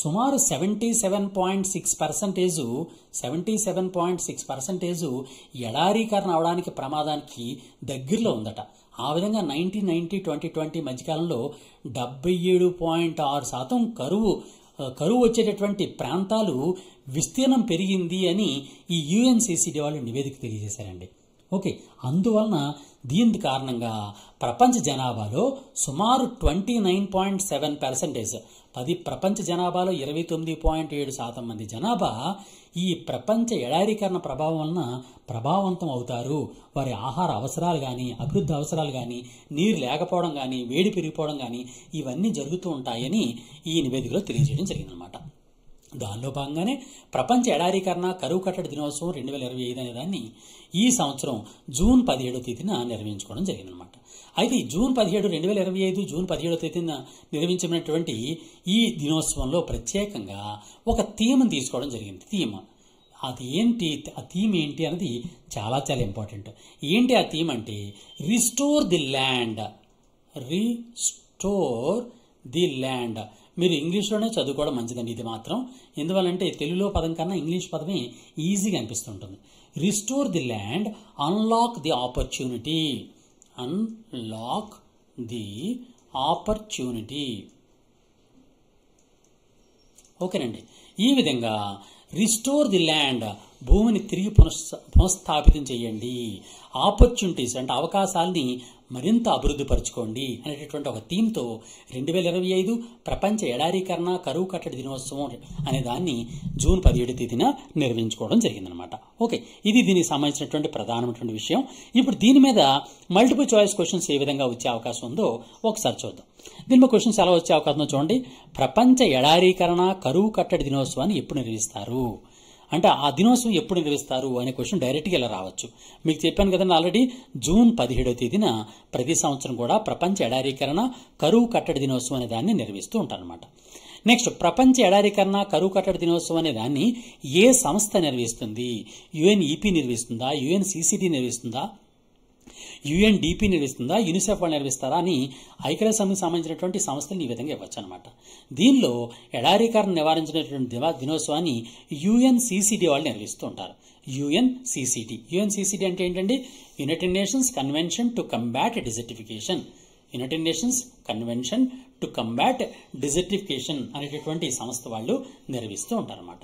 సుమారు 77.6% ఎడారీకరణ అవడానికి ప్రమాదానికి దగ్గరలో ఉందట. ఆ విధంగా 1990-2020 మధ్యకాలంలో 77.6% కరువు వచ్చేటటువంటి ప్రాంతాలు విస్తీర్ణం పెరిగింది అని ఈ UNCCD వాళ్ళు నివేదిక తెలియజేశారండి. ఓకే, అందువలన దీని కారణంగా ప్రపంచ జనాభాలో సుమారు 29.7%, ప్రపంచ జనాభాలో 29.7% మంది జనాభా ఈ ప్రపంచ ఎడారీకరణ ప్రభావం వలన ప్రభావవంతం అవుతారు. వారి ఆహార అవసరాలు కానీ, అభివృద్ధి అవసరాలు కానీ, నీరు లేకపోవడం కానీ, వేడి పెరిగిపోవడం కానీ ఇవన్నీ జరుగుతూ ఉంటాయని ఈ నివేదికలో తెలియజేయడం జరిగిందనమాట. దానిలో భాగంగానే ప్రపంచ ఎడారీకరణ కరువు కట్టడి దినోత్సవం 2025 అనే దాన్ని ఈ సంవత్సరం జూన్ 17వ తేదీన నిర్వహించుకోవడం జరిగిందనమాట. అయితే జూన్ 17, 2025 జూన్ 17వ తేదీన నిర్వహించినటువంటి ఈ దినోత్సవంలో ప్రత్యేకంగా ఒక థీమ్ని తీసుకోవడం జరిగింది. అది ఏంటి, ఆ థీమ్ ఏంటి అనేది చాలా చాలా ఇంపార్టెంట్. ఏంటి ఆ థీమ్ అంటే restore the land. Restore the land. మీరు ఇంగ్లీష్లోనే చదువుకోవడం మంచిదండి ఇది మాత్రం. ఎందువల్లంటే తెలుగులో పదం కన్నా ఇంగ్లీష్ పదమే ఈజీగా అనిపిస్తుంటుంది. Restore the land, unlock the opportunity. Unlock the opportunity. ఓకేనండి, ఈ విధంగా రిస్టోర్ ది ల్యాండ్, భూమిని తిరిగి పునఃస్థాపితం చేయండి. ఆపర్చునిటీస్ అంటే అవకాశాలని మరింత అభివృద్ధి పరచుకోండి అనేటటువంటి ఒక థీమ్తో 2025 ప్రపంచ ఎడారీకరణ కరువు కట్టడి దినోత్సవం అనే దాన్ని జూన్ 17వ తేదీన నిర్వహించుకోవడం జరిగిందనమాట. ఓకే, ఇది దీనికి సంబంధించినటువంటి ప్రధానమైనటువంటి విషయం. ఇప్పుడు దీని మీద మల్టిపుల్ చాయిస్ క్వశ్చన్స్ ఏ విధంగా వచ్చే అవకాశం ఉందో ఒకసారి చూద్దాం. దీనిలో క్వశ్చన్స్ ఎలా వచ్చే అవకాశం చూడండి. ప్రపంచ ఎడారీకరణ కరువు కట్టడి దినోత్సవాన్ని ఎప్పుడు నిర్వహిస్తారు అంటే ఆ దినోత్సవం ఎప్పుడు నిర్వహిస్తారు అనే క్వశ్చన్ డైరెక్ట్గా ఇలా రావచ్చు. మీకు చెప్పాను కదండి ఆల్రెడీ, జూన్ 17వ తేదీన ప్రతి సంవత్సరం కూడా ప్రపంచ ఎడారీకరణ కరువు కట్టడి దినోత్సవం అనే దాన్ని నిర్వహిస్తూ ఉంటారనమాట. నెక్స్ట్, ప్రపంచ ఎడారీకరణ కరువు కట్టడి దినోత్సవం అనే దాన్ని ఏ సంస్థ నిర్వహిస్తుంది? UNEP నిర్వహిస్తుందా? UNCCD నిర్వహిస్తుందా? UNDP నిర్వహిస్తుందా? యూనిసెఫ్ వాళ్ళు నిర్వహిస్తారా అని ఐక్యరాజ్య సమితికి సంబంధించినటువంటి సంస్థలు ఈ విధంగా ఇవ్వచ్చు అనమాట. దీనిలో ఎడారీకరణ నివారించినటువంటి దినోత్సవాన్ని UNCCD వాళ్ళు నిర్వహిస్తూ ఉంటారు. UNCCD అంటే ఏంటండి? United nations convention to combat desertification. United nations convention to combat desertification అనేటటువంటి సంస్థ వాళ్ళు నిర్వహిస్తూ ఉంటారన్నమాట.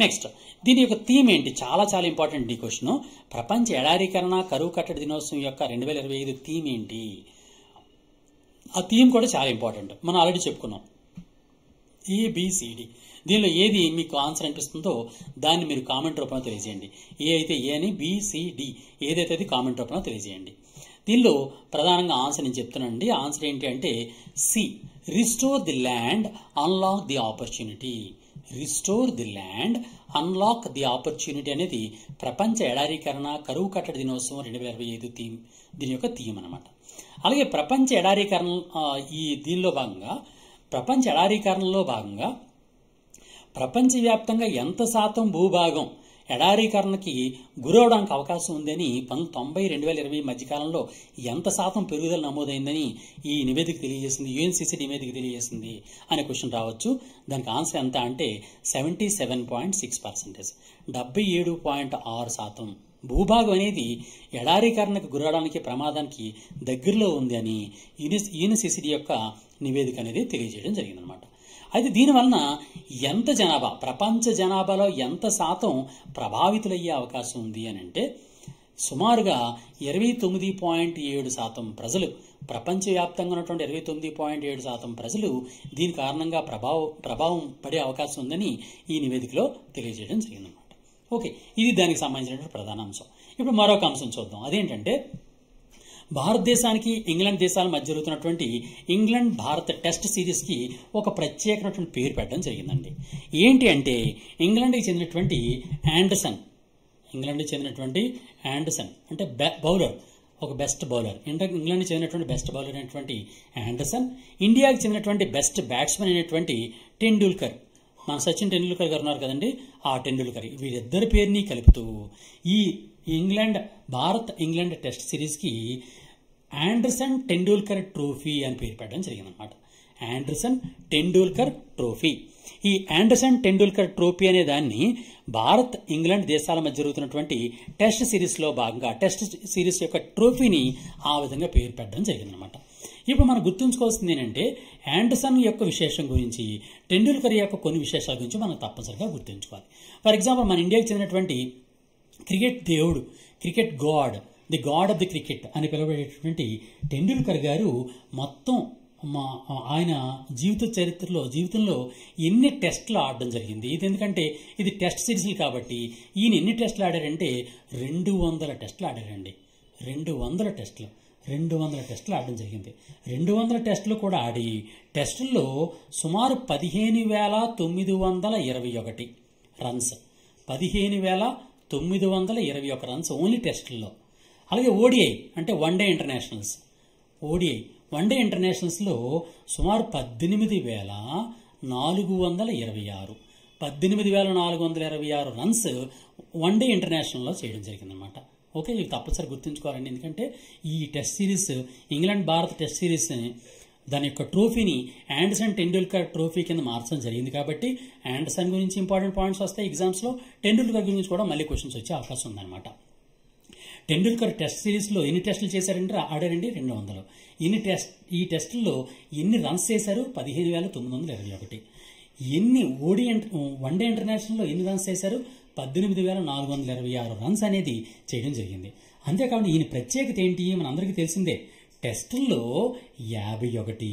నెక్స్ట్, దీని యొక్క థీమ్ ఏంటి? చాలా చాలా ఇంపార్టెంట్ ఈ క్వశ్చన్. ప్రపంచ ఎడారీకరణ కరువు కట్టడి దినోత్సవం యొక్క 2025 థీమ్ ఏంటి? ఆ థీమ్ కూడా చాలా ఇంపార్టెంట్. మనం ఆల్రెడీ చెప్పుకున్నాం ABCD. దీనిలో ఏది మీకు ఆన్సర్ అనిపిస్తుందో దాన్ని మీరు కామెంట్ రూపంలో తెలియజేయండి. ఏ అయితే ఏ అని, BCD ఏదైతే అది కామెంట్ రూపంలో తెలియజేయండి. దీనిలో ప్రధానంగా ఆన్సర్ నేను చెప్తున్నానండి. ఆన్సర్ ఏంటి అంటే C, restore the land, unlock the opportunity. Restore the land, unlock the opportunity అనేది ప్రపంచ ఎడారీకరణ కరువు కట్టడి దినోత్సవం 2025 థీమ్, దీని యొక్క థీమ్ అనమాట. అలాగే ప్రపంచ ఎడారీకరణ దీనిలో భాగంగా ప్రపంచ ఎడారీకరణలో భాగంగా ప్రపంచవ్యాప్తంగా ఎంత శాతం భూభాగం ఎడారీకరణకి గురవడానికి అవకాశం ఉందని 1990-2020 మధ్యకాలంలో ఎంత శాతం పెరుగుదల నమోదైందని ఈ నివేదిక తెలియజేసింది, UNCCD నివేదిక తెలియజేసింది అనే క్వశ్చన్ రావచ్చు. దానికి ఆన్సర్ ఎంత అంటే 77.6%, 77.6% భూభాగం అనేది ఎడారీకరణకు గురవడానికి ప్రమాదానికి దగ్గరలో ఉంది అని UNCCD యొక్క నివేదిక అనేది తెలియజేయడం జరిగిందనమాట. అయితే దీనివలన ఎంత జనాభా, ప్రపంచ జనాభాలో ఎంత శాతం ప్రభావితులయ్యే అవకాశం ఉంది అని అంటే సుమారుగా 29.7% ప్రజలు, ప్రపంచవ్యాప్తంగా ఉన్నటువంటి 29.7% ప్రజలు దీని కారణంగా ప్రభావం పడే అవకాశం ఉందని ఈ నివేదికలో తెలియజేయడం జరిగిందనమాట. ఓకే, ఇది దానికి సంబంధించినటువంటి ప్రధాన అంశం. ఇప్పుడు మరొక అంశం చూద్దాం. అదేంటంటే భారతదేశానికి ఇంగ్లాండ్ దేశాల మధ్య జరుగుతున్నటువంటి ఇంగ్లాండ్ భారత్ టెస్ట్ సిరీస్కి ఒక ప్రత్యేకమైనటువంటి పేరు పెట్టడం జరిగిందండి. ఏంటి అంటే ఇంగ్లాండ్కి చెందినటువంటి ఆండర్సన్ అంటే బౌలర్, ఒక బెస్ట్ బౌలర్. ఇంగ్లాండ్కి చెందినటువంటి బెస్ట్ బౌలర్ అయినటువంటి ఆండర్సన్, ఇండియాకి చెందినటువంటి బెస్ట్ బ్యాట్స్మెన్ అయినటువంటి టెండూల్కర్, మన సచిన్ టెండూల్కర్ గారు ఉన్నారు కదండి, ఆ టెండూల్కర్, వీరిద్దరి పేరుని కలుపుతూ ఈ భారత్ ఇంగ్లాండ్ టెస్ట్ సిరీస్కి ఆండర్సన్ టెండూల్కర్ ట్రోఫీ అని పేరు పెట్టడం జరిగిందనమాట. Anderson Tendulkar trophy. ఈ ఆండర్సన్ టెండూల్కర్ ట్రోఫీ అనే దాన్ని భారత్ ఇంగ్లాండ్ దేశాల మధ్య జరుగుతున్నటువంటి టెస్ట్ సిరీస్లో భాగంగా టెస్ట్ సిరీస్ యొక్క ట్రోఫీని ఆ విధంగా పేరు పెట్టడం జరిగిందనమాట. ఇప్పుడు మనం గుర్తుంచుకోవాల్సింది ఏంటంటే ఆండర్సన్ యొక్క విశేషం గురించి, టెండూల్కర్ యొక్క కొన్ని విశేషాల గురించి మనం తప్పనిసరిగా గుర్తుంచుకోవాలి. ఫర్ ఎగ్జాంపుల్ మన ఇండియాకి చెందినటువంటి క్రికెట్ దేవుడు, cricket God the God of the cricket అని పిలువబడేటువంటి టెండూల్కర్ గారు మొత్తం ఆయన జీవితంలో ఎన్ని టెస్టులు ఆడడం జరిగింది. ఇది ఎందుకంటే ఇది టెస్ట్ సిరీస్లు కాబట్టి ఈయన ఎన్ని టెస్టులు ఆడారంటే 200 టెస్టులు ఆడారండి. 200 టెస్టులు ఆడడం జరిగింది. 200 టెస్టులు కూడా ఆడి టెస్టుల్లో సుమారు 15,921 రన్స్, 15,921 రన్స్ ఓన్లీ టెస్టుల్లో. అలాగే ఓడిఐ అంటే వన్డే ఇంటర్నేషనల్స్లో సుమారు 18,426 రన్స్ వన్డే ఇంటర్నేషనల్లో చేయడం జరిగిందనమాట. ఓకే, ఇది తప్పనిసరి గుర్తుంచుకోవాలండి. ఎందుకంటే ఈ test series England Bharat test series దాని యొక్క ట్రోఫీని ఆండర్సన్ టెండూల్కర్ ట్రోఫీ కింద మార్చడం జరిగింది. కాబట్టి ఆండర్సన్ గురించి ఇంపార్టెంట్ పాయింట్స్ వస్తాయి ఎగ్జామ్స్లో, టెండూల్కర్ గురించి కూడా మళ్ళీ క్వశ్చన్స్ వచ్చే అవకాశం ఉందన్నమాట. టెండూల్కర్ టెస్ట్ సిరీస్లో ఎన్ని టెస్టులు చేశారంటే ఆడారండి 200. ఈ టెస్టుల్లో ఎన్ని రన్స్ చేశారు 15,921. ఎన్ని వన్డే ఇంటర్నేషనల్లో ఎన్ని రన్స్ చేశారు 18,426 రన్స్ అనేది చేయడం జరిగింది. అంతేకాకుండా ఈయన ప్రత్యేకత ఏంటి మనందరికీ తెలిసిందే. టెస్టుల్లో 51,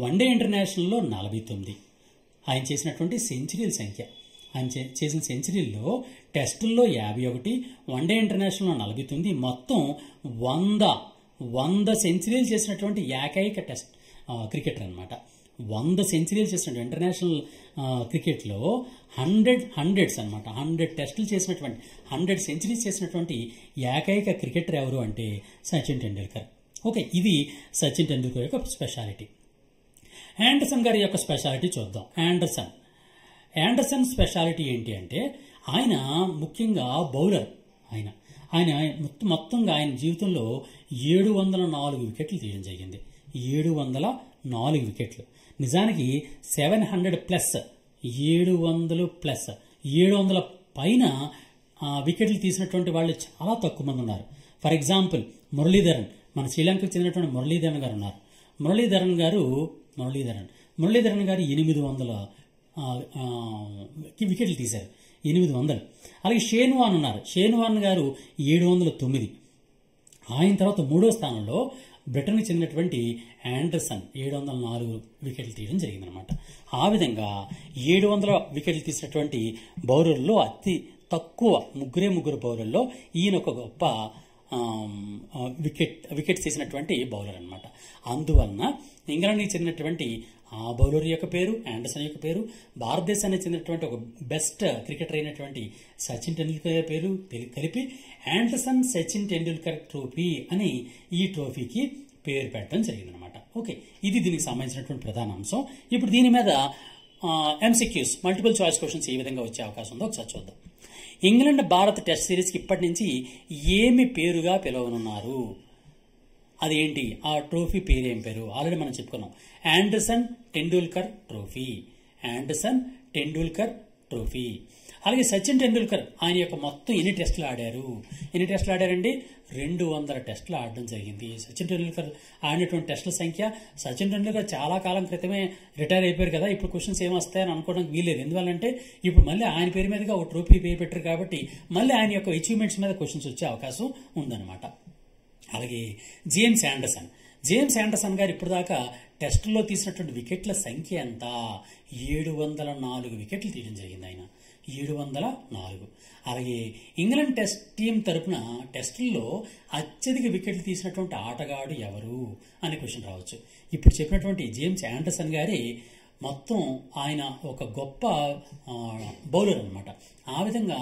వన్డే ఇంటర్నేషనల్లో 49. ఆయన చేసినటువంటి సెంచరీల సంఖ్య, ఆయన చేసిన సెంచరీల్లో టెస్టుల్లో 51, వన్డే ఇంటర్నేషనల్లో 49, మొత్తం 100 సెంచరీలు చేసినటువంటి ఏకైక టెస్ట్ క్రికెటర్ అనమాట. 100 సెంచరీలు చేసినటువంటి ఇంటర్నేషనల్ క్రికెట్లో 100 టెస్టులు చేసినటువంటి 100 సెంచరీస్ చేసినటువంటి ఏకైక క్రికెటర్ ఎవరు అంటే సచిన్ టెండూల్కర్. ఓకే, ఇది సచిన్ టెండూల్కర్ యొక్క స్పెషాలిటీ. ఆండర్సన్ గారి యొక్క స్పెషాలిటీ చూద్దాం. ఆండర్సన్ స్పెషాలిటీ ఏంటి అంటే ఆయన ముఖ్యంగా బౌలర్. ఆయన మొత్తంగా ఆయన జీవితంలో 704 వికెట్లు తీయడం జరిగింది. 704 వికెట్లు. నిజానికి 700 ప్లస్ 700 పైన వికెట్లు తీసినటువంటి వాళ్ళు చాలా తక్కువ మంది ఉన్నారు. ఫర్ ఎగ్జాంపుల్ మురళీధరన్, మన శ్రీలంకకు చెందినటువంటి మురళీధరన్ గారు ఉన్నారు. మురళీధరన్ గారు 800 వికెట్లు తీశారు. 800. అలాగే షేన్ వార్న్ ఉన్నారు. షేన్ వార్న్ గారు 709. ఆయన తర్వాత 3వ స్థానంలో బ్రిటన్కి చెందినటువంటి ఆండర్సన్ 704 వికెట్లు తీయడం జరిగిందనమాట. ఆ విధంగా 700 వికెట్లు తీసినటువంటి బౌలర్లలో అతి తక్కువ ముగ్గురు బౌలర్లో ఈయన ఒక గొప్ప వికెట్ తీసినటువంటి బౌలర్ అనమాట. అందువలన ఇంగ్లాండ్కి చెందినటువంటి ఆ బౌలర్ యొక్క పేరు, ఆండర్సన్ యొక్క పేరు, భారతదేశానికి చెందినటువంటి ఒక బెస్ట్ క్రికెటర్ అయినటువంటి సచిన్ టెండూల్కర్ పేరు కలిపి ఆండర్సన్ సచిన్ టెండూల్కర్ ట్రోఫీ అని ఈ ట్రోఫీకి పేరు పెట్టడం జరిగిందనమాట. ఓకే, ఇది దీనికి సంబంధించినటువంటి ప్రధాన అంశం. ఇప్పుడు దీని మీద ఎంసీక్యూస్, మల్టిపుల్ చాయిస్ క్వశ్చన్స్ ఏ విధంగా వచ్చే అవకాశం ఉందో ఒకసారి చూద్దాం. ఇంగ్లాండ్ భారత్ టెస్ట్ సిరీస్కి ఇప్పటి నుంచి ఏమి పేరుగా పిలవనున్నారు? అదేంటి? ఆ ట్రోఫీ పేరు ఏం పేరు? ఆల్రెడీ మనం చెప్పుకున్నాం. Anderson Tendulkar trophy. అలాగే సచిన్ టెండూల్కర్ ఆయన యొక్క మొత్తం ఎన్ని టెస్టులు ఆడారండి? 200 టెస్టులు ఆడడం జరిగింది. సచిన్ టెండూల్కర్ ఆడినటువంటి టెస్టుల సంఖ్య, సచిన్ టెండూల్కర్ చాలా కాలం క్రితమే రిటైర్ అయిపోయారు కదా, ఇప్పుడు క్వశ్చన్స్ ఏమొస్తాయని అనుకోవడానికి వీల్లేదు. ఎందువల్లంటే ఇప్పుడు మళ్ళీ ఆయన పేరు మీదుగా ఒక ట్రోఫీ పేరు పెట్టారు కాబట్టి మళ్ళీ ఆయన యొక్క అచీవ్మెంట్స్ మీద క్వశ్చన్స్ వచ్చే అవకాశం ఉందన్నమాట. అలాగే జేమ్స్ ఆండర్సన్ గారు ఇప్పటిదాకా టెస్టుల్లో తీసినటువంటి వికెట్ల సంఖ్య ఎంత? 704 వికెట్లు తీయడం జరిగింది ఆయన. 704. అలాగే ఇంగ్లాండ్ టెస్ట్ టీం తరపున టెస్టుల్లో అత్యధిక వికెట్లు తీసినటువంటి ఆటగాడు ఎవరు అనే క్వశ్చన్ రావచ్చు. ఇప్పుడు చెప్పినటువంటి జేమ్స్ ఆండర్సన్ గారే మొత్తం ఆయన ఒక గొప్ప బౌలర్ అనమాట. ఆ విధంగా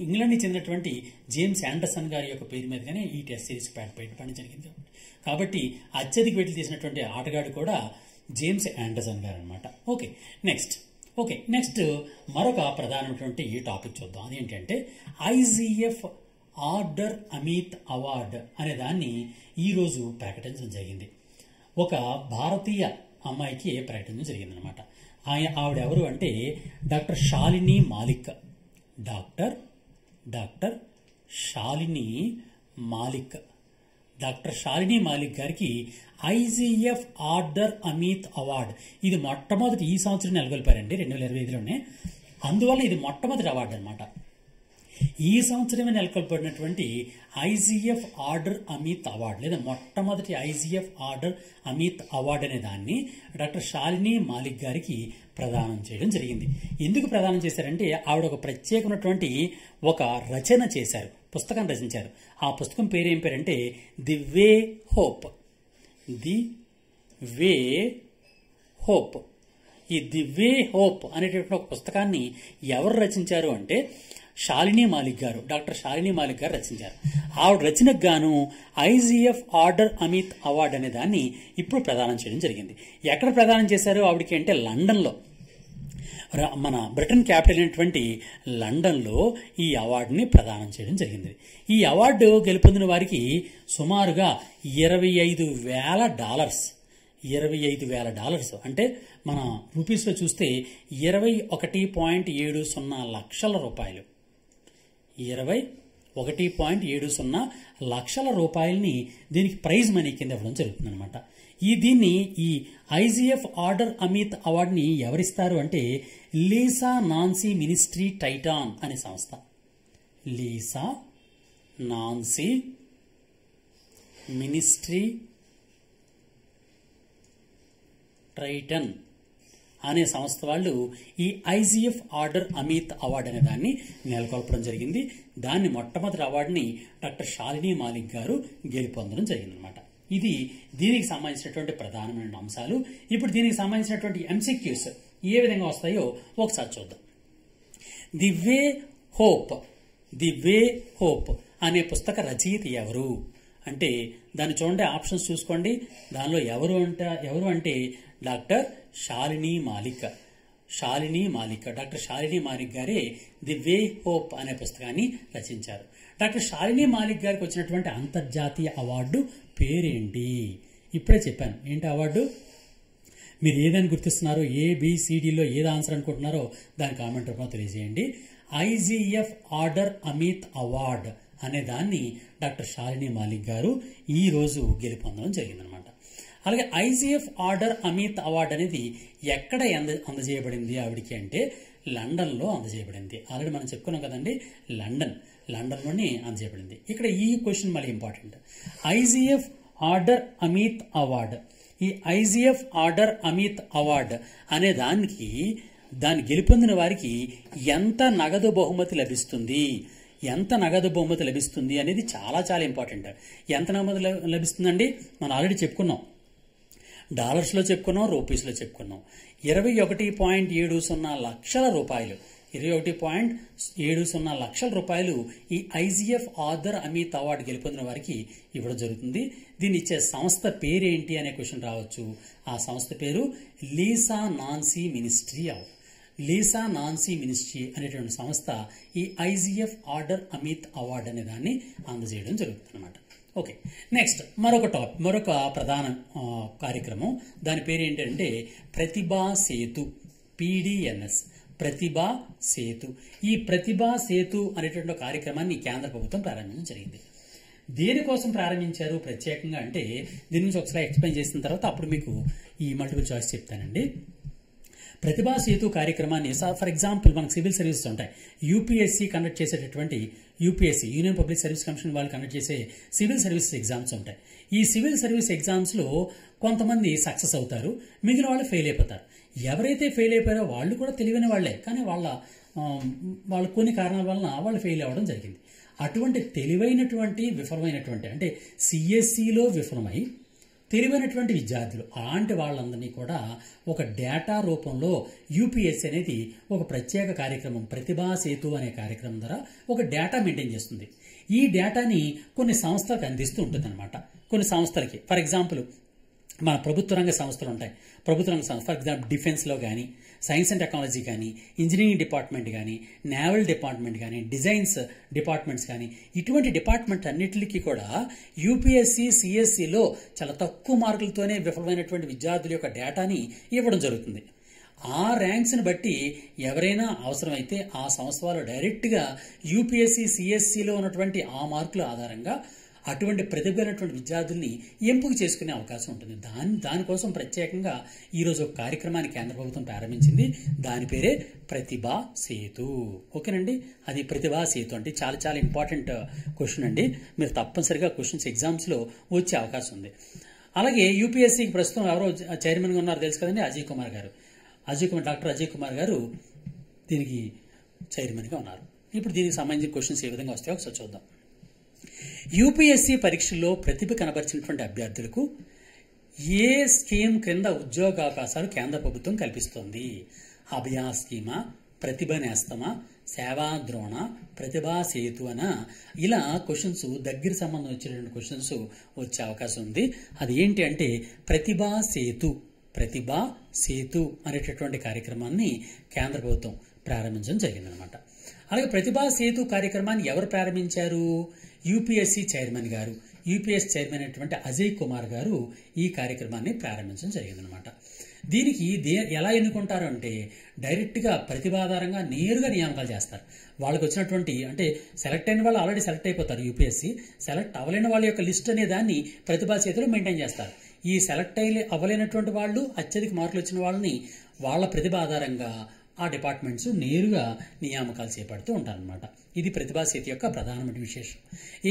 ఇంగ్లాండ్కి చెందినటువంటి జేమ్స్ ఆండర్సన్ గారి యొక్క పేరు మీదగానే ఈ టెస్ట్ సిరీస్ పెట్టడం జరిగింది. కాబట్టి అత్యధిక వికెట్లు తీసినటువంటి ఆటగాడు కూడా జేమ్స్ ఆండర్సన్ గారు అనమాట. నెక్స్ట్ మరొక ప్రధానమైనటువంటి ఈ టాపిక్ చూద్దాం. అదేంటంటే ఐజీఎఫ్ ఆర్డర్ అమిత్ అవార్డ్ అనే దాన్ని ఈరోజు ప్రకటించడం జరిగింది. ఒక భారతీయ అమ్మాయికి ప్రకటించడం జరిగిందనమాట. ఆవిడ ఎవరు అంటే డాక్టర్ షాలిని మాలిక్. డాక్టర్ షాలిని మాలిక్ గారికి ఐజీఎఫ్ ఆర్డర్ అమిత్ అవార్డ్, ఇది మొట్టమొదటి ఈ సంవత్సరం నెలకొల్పారండి 2025లోనే. అందువల్ల ఇది మొట్టమొదటి అవార్డు అనమాట. ఈ సంవత్సరమే నెలకొల్పడినటువంటి ఐజీఎఫ్ ఆర్డర్ అమిత్ అవార్డు లేదా మొట్టమొదటి ఐజీఎఫ్ ఆర్డర్ అమిత్ అవార్డు అనే దాన్ని డాక్టర్ శాలిని మాలిక్ గారికి ప్రదానం చేయడం జరిగింది. ఎందుకు ప్రదానం చేశారంటే ఆవిడ ఒక ప్రత్యేకమైనటువంటి ఒక రచన చేశారు, పుస్తకం రచించారు. ఆ పుస్తకం పేరు ఏం పేరంటే the way hope. The way hope. ఈ ది వే హోప్ అనేటటువంటి ఒక పుస్తకాన్ని ఎవరు రచించారు అంటే శాలిని మాలిక్ గారు, డాక్టర్ శాలిని మాలిక్ గారు రచించారు. ఆవిడ రచనకు గాను ఐజీఎఫ్ ఆర్డర్ అమిత్ అవార్డు అనే దాన్ని ఇప్పుడు ప్రదానం చేయడం జరిగింది. ఎక్కడ ప్రదానం చేశారు ఆవిడకి అంటే లండన్లో, మన బ్రిటన్ క్యాపిటల్ అయినటువంటి లండన్లో ఈ అవార్డుని ప్రదానం చేయడం జరిగింది. ఈ అవార్డు గెలుపొందిన వారికి సుమారుగా $25,000, $25,000 అంటే మన రూపీస్లో చూస్తే 21.70 లక్షల రూపాయలు, 21.70 లక్షల రూపాయలని దీనికి ప్రైజ్ మనీ కింద ఇవ్వడం జరుగుతుందన్నమాట. దీన్ని ఈ ఐజీఎఫ్ ఆర్డర్ అమిత్ అవార్డుని ఎవరిస్తారు అంటే లీసా నాన్సీ మినిస్ట్రీ టైటాన్ అనే సంస్థ. లీసా నాన్సీ మినిస్ట్రీ టైటన్ అనే సంస్థ వాళ్ళు ఈ ఐజీఎఫ్ ఆర్డర్ అమిత్ అవార్డు అనే దాన్ని నెలకొల్పడం జరిగింది. దాన్ని మొట్టమొదటి అవార్డుని డాక్టర్ శాలిని మాలిక్ గారు గెలుపొందడం జరిగిందనమాట. ఇది దీనికి సంబంధించినటువంటి ప్రధానమైన అంశాలు. ఇప్పుడు దీనికి సంబంధించినటువంటి ఎంసీక్యూస్ ఏ విధంగా వస్తాయో ఒకసారి చూద్దాం. The way hope, the way hope అనే పుస్తక రచయిత ఎవరు అంటే దాన్ని చూడండి, ఆప్షన్స్ చూసుకోండి. దానిలో ఎవరు అంటే డాక్టర్ శాలిని మాలిక్. డాక్టర్ శాలిని మాలిక్ గారే ది వే హోప్ అనే పుస్తకాన్ని రచించారు. డాక్టర్ శాలిని మాలిక్ గారికి వచ్చినటువంటి అంతర్జాతీయ అవార్డు పేరేంటి? ఇప్పుడే చెప్పాను. ఏంటి అవార్డు? మీరు ఏదని గుర్తిస్తున్నారో, ABCDలో ఏది ఆన్సర్ అనుకుంటున్నారో దాని కామెంట్ రూపంలో తెలియజేయండి. ఐజీఎఫ్ ఆర్డర్ అమిత్ అవార్డ్ అనే దాన్ని డాక్టర్ శాలిని మాలిక్ గారు ఈ రోజు గెలుపొందడం జరిగిందనమాట. అలాగే ఐజీఎఫ్ ఆర్డర్ అమిత్ అవార్డు అనేది ఎక్కడ అందజేయబడింది ఆవిడికి అంటే లండన్లో అందజేయబడింది. ఆల్రెడీ మనం చెప్పుకున్నాం కదండి, లండన్లోనే అందజేయబడింది. ఇక్కడ ఈ క్వశ్చన్ మళ్ళీ important. IGF order Amit award, ఈ ఐజీఎఫ్ ఆర్డర్ అమిత్ అవార్డ్ అనే దాన్ని గెలుపొందిన వారికి ఎంత నగదు బహుమతి లభిస్తుంది అనేది చాలా చాలా ఇంపార్టెంట్. ఎంత నగదు లభిస్తుందండి? మనం ఆల్రెడీ చెప్పుకున్నాం, డాలర్స్లో చెప్పుకున్నాం, రూపీస్లో చెప్పుకున్నాం. 21.70 లక్షల రూపాయలు, 21.70 లక్షల రూపాయలు ఈ ఐజీఎఫ్ ఆర్డర్ అమిత్ అవార్డు గెలుపొందిన వారికి ఇవ్వడం జరుగుతుంది. దీన్ని ఇచ్చే సంస్థ పేరేంటి అనే క్వశ్చన్ రావచ్చు. ఆ సంస్థ పేరు లీసా నాన్సీ మినిస్ట్రీ అనేటువంటి సంస్థ ఈ ఐజీఎఫ్ ఆర్డర్ అమిత్ అవార్డు అనే దాన్ని అందజేయడం జరుగుతుంది అనమాట. ఓకే, నెక్స్ట్ మరొక ప్రధాన కార్యక్రమం, దాని పేరు ఏంటంటే ప్రతిభా సేతు, PDNS, ప్రతిభా సేతు. ఈ ప్రతిభా సేతు అనేటువంటి కార్యక్రమాన్ని కేంద్ర ప్రభుత్వం ప్రారంభించడం జరిగింది. దేనికోసం ప్రారంభించారు ప్రత్యేకంగా అంటే దీని నుంచి ఒకసారి ఎక్స్ప్లెయిన్ చేసిన తర్వాత అప్పుడు మీకు ఈ మల్టిపుల్ చాయిస్ చెప్తానండి. ప్రతిభా సేతు కార్యక్రమాన్ని ఫర్ ఎగ్జాంపుల్ మనకు సివిల్ సర్వీసెస్ ఉంటాయి. యూపీఎస్సీ కండక్ట్ చేసేటటువంటి యూనియన్ పబ్లిక్ సర్వీస్ కమిషన్ వాళ్ళు కండక్ట్ చేసే సివిల్ సర్వీసెస్ ఎగ్జామ్స్ ఉంటాయి. ఈ సివిల్ సర్వీస్ ఎగ్జామ్స్లో కొంతమంది సక్సెస్ అవుతారు, మిగిలిన వాళ్ళు ఫెయిల్ అయిపోతారు. ఎవరైతే ఫెయిల్ అయిపోయారో వాళ్ళు కూడా తెలివైన వాళ్లే, కానీ వాళ్ళ కొన్ని కారణాల వలన వాళ్ళు ఫెయిల్ అవ్వడం జరిగింది. అటువంటి తెలివైనటువంటి విఫలమైనటువంటి అంటే సిఎస్సిలో విఫలమై తెలివైనటువంటి విద్యార్థులు అలాంటి వాళ్ళందరినీ కూడా ఒక డేటా రూపంలో యూపీఎస్సీ అనేది ఒక ప్రత్యేక కార్యక్రమం ప్రతిభా సేతు అనే కార్యక్రమం ద్వారా ఒక డేటా మెయింటైన్ చేస్తుంది. ఈ డేటాని కొన్ని సంస్థలకు అందిస్తూ ఉంటుంది అనమాట. కొన్ని సంస్థలకి ఫర్ ఎగ్జాంపుల్ మన ప్రభుత్వ రంగ సంస్థలు ఉంటాయి. ప్రభుత్వ రంగ సంస్థ ఫర్ ఎగ్జాంపుల్ డిఫెన్స్లో కానీ, సైన్స్ అండ్ టెక్నాలజీ కానీ, ఇంజనీరింగ్ డిపార్ట్మెంట్ కానీ, నేవల్ డిపార్ట్మెంట్ కానీ, డిజైన్స్ డిపార్ట్మెంట్స్ కానీ, ఇటువంటి డిపార్ట్మెంట్ అన్నిటికీ కూడా యూపీఎస్సీ సిఎస్సిలో చాలా తక్కువ మార్కులతోనే విఫలమైనటువంటి విద్యార్థుల యొక్క డేటాని ఇవ్వడం జరుగుతుంది. ఆ ర్యాంక్స్ని బట్టి ఎవరైనా అవసరమైతే ఆ సంస్థ వాళ్ళు డైరెక్ట్గా యూపీఎస్సీ సిఎస్సిలో ఉన్నటువంటి ఆ మార్కుల ఆధారంగా అటువంటి ప్రతిభ కలిగినటువంటి విద్యార్థుల్ని ఎంపిక చేసుకునే అవకాశం ఉంటుంది. దానికోసం ప్రత్యేకంగా ఈరోజు ఒక కార్యక్రమాన్ని కేంద్ర ప్రభుత్వం ప్రారంభించింది. దాని పేరే ప్రతిభా సేతు. ఓకేనండి, అది ప్రతిభా సేతు అంటే చాలా చాలా ఇంపార్టెంట్ క్వశ్చన్ అండి. మీరు తప్పనిసరిగా క్వశ్చన్స్ ఎగ్జామ్స్లో వచ్చే అవకాశం ఉంది. అలాగే యూపీఎస్సీకి ప్రస్తుతం ఎవరో చైర్మన్గా ఉన్నారో తెలుసు కదండి, డాక్టర్ అజయ్ కుమార్ గారు దీనికి చైర్మన్గా ఉన్నారు. ఇప్పుడు దీనికి సంబంధించిన క్వశ్చన్స్ ఏ విధంగా వస్తాయో ఒకసారి చూద్దాం. యూపీఎస్సీ పరీక్షల్లో ప్రతిభ కనబరిచినటువంటి అభ్యర్థులకు ఏ స్కీమ్ క్రింద ఉద్యోగావకాశాలు కేంద్ర ప్రభుత్వం కల్పిస్తోంది? అభయ స్కీమా, ప్రతిభ నేస్తమా, సేవా ద్రోణ, ప్రతిభా సేతు అన ఇలా క్వశ్చన్స్ దగ్గర సంబంధం వచ్చేటువంటి క్వశ్చన్స్ వచ్చే అవకాశం ఉంది. అది ఏంటి అంటే ప్రతిభా సేతు అనేటటువంటి కార్యక్రమాన్ని కేంద్ర ప్రభుత్వం ప్రారంభించడం జరిగిందనమాట. అలాగే ప్రతిభా సేతు కార్యక్రమాన్ని ఎవరు ప్రారంభించారు? యూపీఎస్సీ చైర్మన్ గారు, యూపీఎస్ చైర్మన్ అయినటువంటి అజయ్ కుమార్ గారు ఈ కార్యక్రమాన్ని ప్రారంభించడం జరిగిందనమాట. దీనికి ఎలా ఎన్నుకుంటారు అంటే డైరెక్ట్గా ప్రతిభాధారంగా నేరుగా నియామకాలు చేస్తారు. వాళ్ళకి వచ్చినటువంటి అంటే సెలెక్ట్ అయిన వాళ్ళు ఆల్రెడీ సెలెక్ట్ అయిపోతారు. యూపీఎస్సీ సెలెక్ట్ అవ్వలేని వాళ్ళ యొక్క లిస్ట్ అనే దాన్ని ప్రతిభా సేతులో మెయింటైన్ చేస్తారు. ఈ సెలెక్ట్ అవ్వలేనటువంటి వాళ్ళు, అత్యధిక మార్కులు వచ్చిన వాళ్ళని వాళ్ళ ప్రతిభ ఆధారంగా ఆ డిపార్ట్మెంట్స్ నేరుగా నియామకాలు చేపడుతూ ఉంటారనమాట. ఇది ప్రతిభా సేతు యొక్క ప్రధానమైన విశేషం.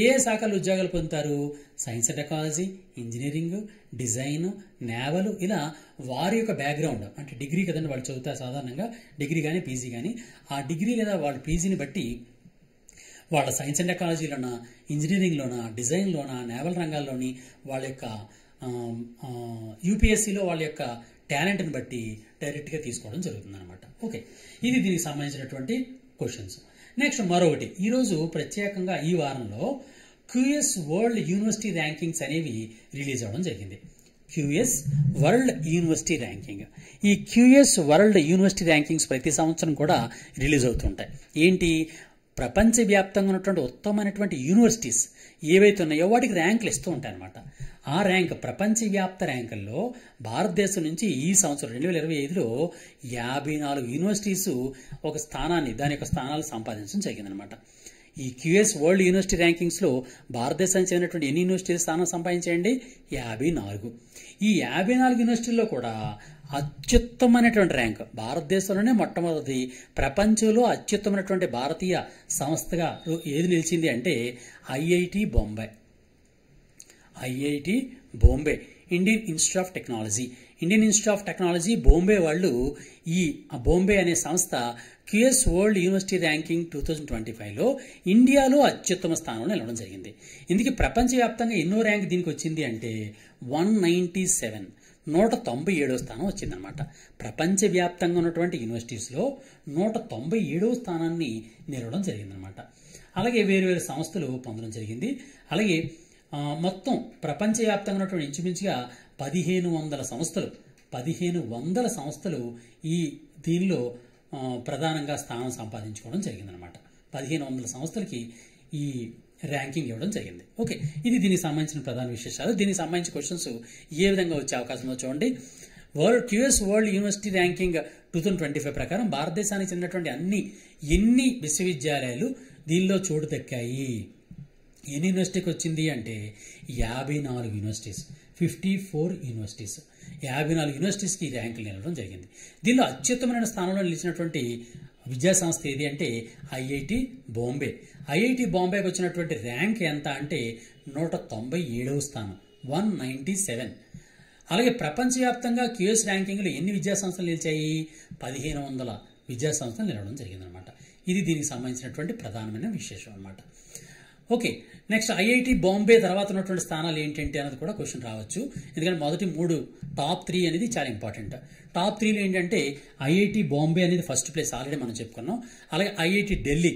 ఏ శాఖలు ఉద్యోగాలు పొందుతారు? Science and technology, engineering, design, naval, ఇలా వారి యొక్క బ్యాక్గ్రౌండ్ అంటే డిగ్రీ కదండి వాళ్ళు చదువుతారు సాధారణంగా, డిగ్రీ కానీ పీజీ కానీ, ఆ డిగ్రీ లేదా వాళ్ళ పీజీని బట్టి వాళ్ళ సైన్స్ అండ్ టెక్నాలజీలోనా, ఇంజనీరింగ్లోనా, డిజైన్లోనా, నేవల్ రంగాల్లోని వాళ్ళ యొక్క యూపీఎస్సీలో వాళ్ళ యొక్క టాలెంట్ని బట్టి డైరెక్ట్గా తీసుకోవడం జరుగుతుంది అనమాట. ఓకే, ఇది దీనికి సంబంధించినటువంటి క్వశ్చన్స్. నెక్స్ట్ మరొకటి, ఈరోజు ప్రత్యేకంగా ఈ వారంలో క్యూఎస్ వరల్డ్ యూనివర్సిటీ ర్యాంకింగ్స్ అనేవి రిలీజ్ అవ్వడం జరిగింది. QS world university ranking. ఈ క్యూఎస్ వరల్డ్ యూనివర్సిటీ ర్యాంకింగ్స్ ప్రతి సంవత్సరం కూడా రిలీజ్ అవుతుంటాయి. ఏంటి? ప్రపంచవ్యాప్తంగా ఉన్నటువంటి ఉత్తమమైనటువంటి యూనివర్సిటీస్ ఏవైతే ఉన్నాయో వాటికి ర్యాంకులు ఇస్తూ ఉంటాయి అనమాట. ఆ ర్యాంక్ ప్రపంచవ్యాప్త ర్యాంకుల్లో భారతదేశం నుంచి ఈ సంవత్సరం 2025లో 54 యూనివర్సిటీస్ ఒక స్థానాన్ని, దాని యొక్క స్థానాలు సంపాదించడం జరిగిందనమాట. ఈ క్యూఎస్ వరల్డ్ యూనివర్సిటీ ర్యాంకింగ్స్లో భారతదేశానికి చెందినటువంటి ఎన్ని యూనివర్సిటీలు స్థానం సంపాదించాయండి? 54. ఈ 54 యూనివర్సిటీల్లో కూడా అత్యుత్తమైనటువంటి ర్యాంక్, భారతదేశంలోనే మొట్టమొదటి ప్రపంచంలో అత్యుత్తమైనటువంటి భారతీయ సంస్థగా ఏది నిలిచింది అంటే IIT Bombay, Indian institute of technology Bombay వాళ్ళు ఈ బాంబే అనే సంస్థ క్యూఎస్ వరల్డ్ యూనివర్సిటీ ర్యాంకింగ్ 2025లో ఇండియాలో అత్యుత్తమ స్థానంలో నిలవడం జరిగింది. ఇందుకే ప్రపంచవ్యాప్తంగా ఎన్నో ర్యాంక్ దీనికి వచ్చింది అంటే 197, 197వ స్థానం వచ్చిందనమాట. ప్రపంచవ్యాప్తంగా ఉన్నటువంటి యూనివర్సిటీస్లో 197వ స్థానాన్ని నిలవడం జరిగిందనమాట. అలాగే వేరు సంస్థలు పొందడం జరిగింది. అలాగే మొత్తం ప్రపంచవ్యాప్తంగా ఉన్నటువంటి ఇంచుమించుగా 1500 సంస్థలు ఈ దీనిలో ప్రధానంగా స్థానం సంపాదించుకోవడం జరిగిందనమాట. 1500 సంస్థలకి ఈ ర్యాంకింగ్ ఇవ్వడం జరిగింది. ఓకే, ఇది దీనికి సంబంధించిన ప్రధాన విశేషాలు. దీనికి సంబంధించిన క్వశ్చన్స్ ఏ విధంగా వచ్చే అవకాశం ఉందో చూడండి. క్యూఎస్ వరల్డ్ యూనివర్సిటీ ర్యాంకింగ్ 2025 ప్రకారం భారతదేశానికి చెందినటువంటి ఎన్ని విశ్వవిద్యాలయాలు దీనిలో చోటు దక్కాయి? ఎన్ని యూనివర్సిటీకి వచ్చింది అంటే 54 యూనివర్సిటీస్, 54 యూనివర్సిటీస్, 54 యూనివర్సిటీస్కి ర్యాంకులు నిలవడం జరిగింది. దీనిలో అత్యుత్తమైన స్థానంలో నిలిచినటువంటి విద్యాసంస్థ ఏది అంటే ఐఐటి బాంబేకి వచ్చినటువంటి ర్యాంక్ ఎంత అంటే 197వ స్థానం, 197. అలాగే ప్రపంచవ్యాప్తంగా క్యూఎస్ ర్యాంకింగ్లో ఎన్ని విద్యాసంస్థలు నిలిచాయి? 1500 విద్యాసంస్థలు నిలవడం జరిగిందనమాట. ఇది దీనికి సంబంధించినటువంటి ప్రధానమైన విశేషం అనమాట. ఓకే, నెక్స్ట్ ఐఐటి బాంబే తర్వాత ఉన్నటువంటి స్థానాలు ఏంటంటే అన్నది కూడా క్వశ్చన్ రావచ్చు. ఎందుకంటే మొదటి 3 టాప్ 3 అనేది చాలా ఇంపార్టెంట్. టాప్ 3లో ఏంటంటే ఐఐటి బాంబే అనేది ఫస్ట్ ప్లేస్, ఆల్రెడీ మనం చెప్పుకున్నాం. అలాగే IIT Delhi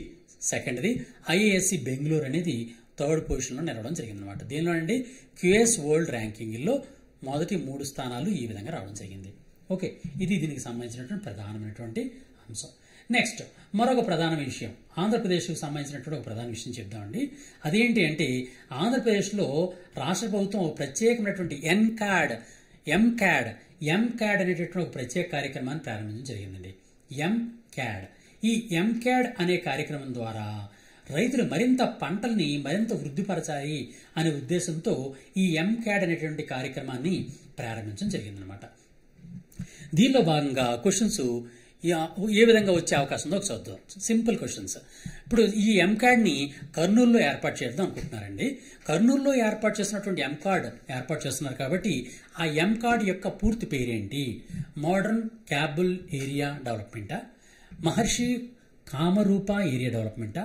secondary, IISc Bengaluru అనేది థర్డ్ పొజిషన్లో నిలవడం జరిగిందనమాట. దీనిలో అండి క్యూఎస్ వరల్డ్ ర్యాంకింగ్లో మొదటి 3 స్థానాలు ఈ విధంగా రావడం జరిగింది. ఓకే, ఇది దీనికి సంబంధించినటువంటి ప్రధానమైనటువంటి అంశం. నెక్స్ట్ మరొక ప్రధాన విషయం, ఆంధ్రప్రదేశ్కు సంబంధించినటువంటి ఒక ప్రధాన విషయం చెప్దామండి. అదేంటి అంటే ఆంధ్రప్రదేశ్లో రాష్ట్ర ప్రభుత్వం ప్రత్యేకమైనటువంటి ఎంకాడ్ అనేటటువంటి ఒక ప్రత్యేక కార్యక్రమాన్ని ప్రారంభించడం జరిగిందండి. ఈ ఎంకాడ్ అనే కార్యక్రమం ద్వారా రైతులు మరింత పంటల్ని మరింత వృద్ధిపరచాలి అనే ఉద్దేశంతో ఈ ఎంకాడ్ అనేటువంటి కార్యక్రమాన్ని ప్రారంభించడం జరిగిందనమాట. దీనిలో భాగంగా క్వశ్చన్స్ ఏ విధంగా వచ్చే అవకాశం ఉందో ఒకసారి చూద్దాం. Simple questions. ఇప్పుడు ఈ ఎంకాడ్ని కర్నూలులో ఏర్పాటు చేద్దాం అనుకుంటున్నారండి. కర్నూలులో ఏర్పాటు చేసినటువంటి ఎంకాడ్ ఏర్పాటు చేస్తున్నారు కాబట్టి ఆ ఎంకాడ్ యొక్క పూర్తి పేరేంటి? మోడర్న్ క్యాబుల్ ఏరియా డెవలప్మెంటా, మహర్షి కామరూప ఏరియా డెవలప్మెంటా,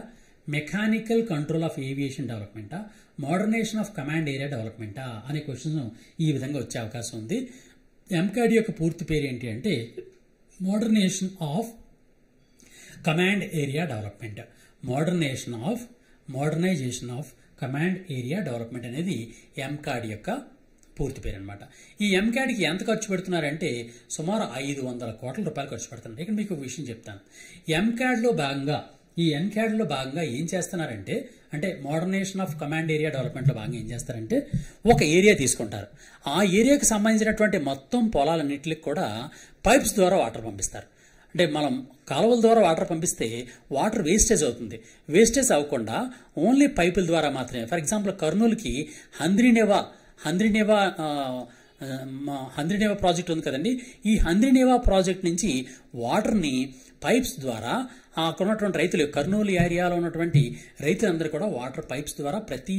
మెకానికల్ కంట్రోల్ ఆఫ్ ఏవియేషన్ డెవలప్మెంటా, మోడర్నైజేషన్ ఆఫ్ కమాండ్ ఏరియా డెవలప్మెంటా అనే క్వశ్చన్ ఈ విధంగా వచ్చే అవకాశం ఉంది. ఎంకాడ్ యొక్క పూర్తి పేరు ఏంటి అంటే modernization of command area development. Modernization of command area development అనేది ఎంకాడ్ యొక్క పూర్తి పేరు అనమాట. ఈ ఎంకాడ్కి ఎంత ఖర్చు పెడుతున్నారంటే సుమారు 500 కోట్ల రూపాయలు ఖర్చు పెడుతున్నారు. ఇక్కడ మీకు ఒక విషయం చెప్తాను. ఈ ఎంకాడ్లో భాగంగా ఏం చేస్తున్నారంటే, అంటే మోడర్నైజేషన్ ఆఫ్ కమాండ్ ఏరియా డెవలప్మెంట్లో భాగంగా ఏం చేస్తారంటే ఒక ఏరియా తీసుకుంటారు. ఆ ఏరియాకి సంబంధించినటువంటి మొత్తం పొలాలన్నింటికి కూడా పైప్స్ ద్వారా వాటర్ పంపిస్తారు. అంటే మనం కాలువల ద్వారా వాటర్ పంపిస్తే వాటర్ వేస్టేజ్ అవుతుంది. వేస్టేజ్ అవ్వకుండా ఓన్లీ పైపుల ద్వారా మాత్రమే. ఫర్ ఎగ్జాంపుల్ కర్నూలుకి హంద్రీనేవా ప్రాజెక్ట్ ఉంది కదండి. ఈ హంద్రీనేవా ప్రాజెక్ట్ నుంచి వాటర్ని పైప్స్ ద్వారా అక్కడ ఉన్నటువంటి రైతులు, కర్నూలు ఏరియాలో ఉన్నటువంటి రైతులందరూ కూడా వాటర్ పైప్స్ ద్వారా ప్రతి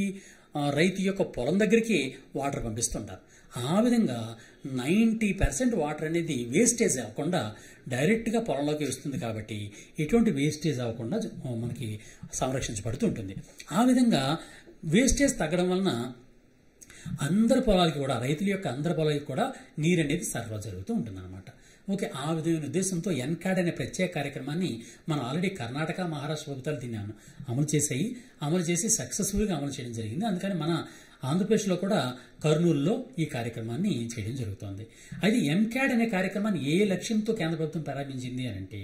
రైతు యొక్క పొలం దగ్గరికి వాటర్ పంపిస్తుంటారు. ఆ విధంగా 90% వాటర్ అనేది వేస్టేజ్ అవ్వకుండా డైరెక్ట్గా పొలంలోకి వస్తుంది కాబట్టి ఎటువంటి వేస్టేజ్ అవ్వకుండా మనకి సంరక్షించబడుతూ ఉంటుంది. ఆ విధంగా వేస్టేజ్ తగ్గడం వలన అందరి పొలాలకి కూడా, రైతుల యొక్క అందరి పొలాలకి కూడా నీరు అనేది సరఫరా జరుగుతూ ఉంటుందన్నమాట. ఓకే, ఆ విధమైన ఉద్దేశంతో ఎన్కాడ్ అనే ప్రత్యేక కార్యక్రమాన్ని మనం ఆల్రెడీ కర్ణాటక, మహారాష్ట్ర ప్రభుత్వాలు దీన్ని అమలు చేసి సక్సెస్ఫుల్గా అమలు చేయడం జరిగింది. అందుకని మన ఆంధ్రప్రదేశ్లో కూడా కర్నూలులో ఈ కార్యక్రమాన్ని చేయడం జరుగుతోంది. అయితే ఎన్కాడ్ అనే కార్యక్రమాన్ని ఏ లక్ష్యంతో కేంద్ర ప్రభుత్వం ప్రారంభించింది అని అంటే,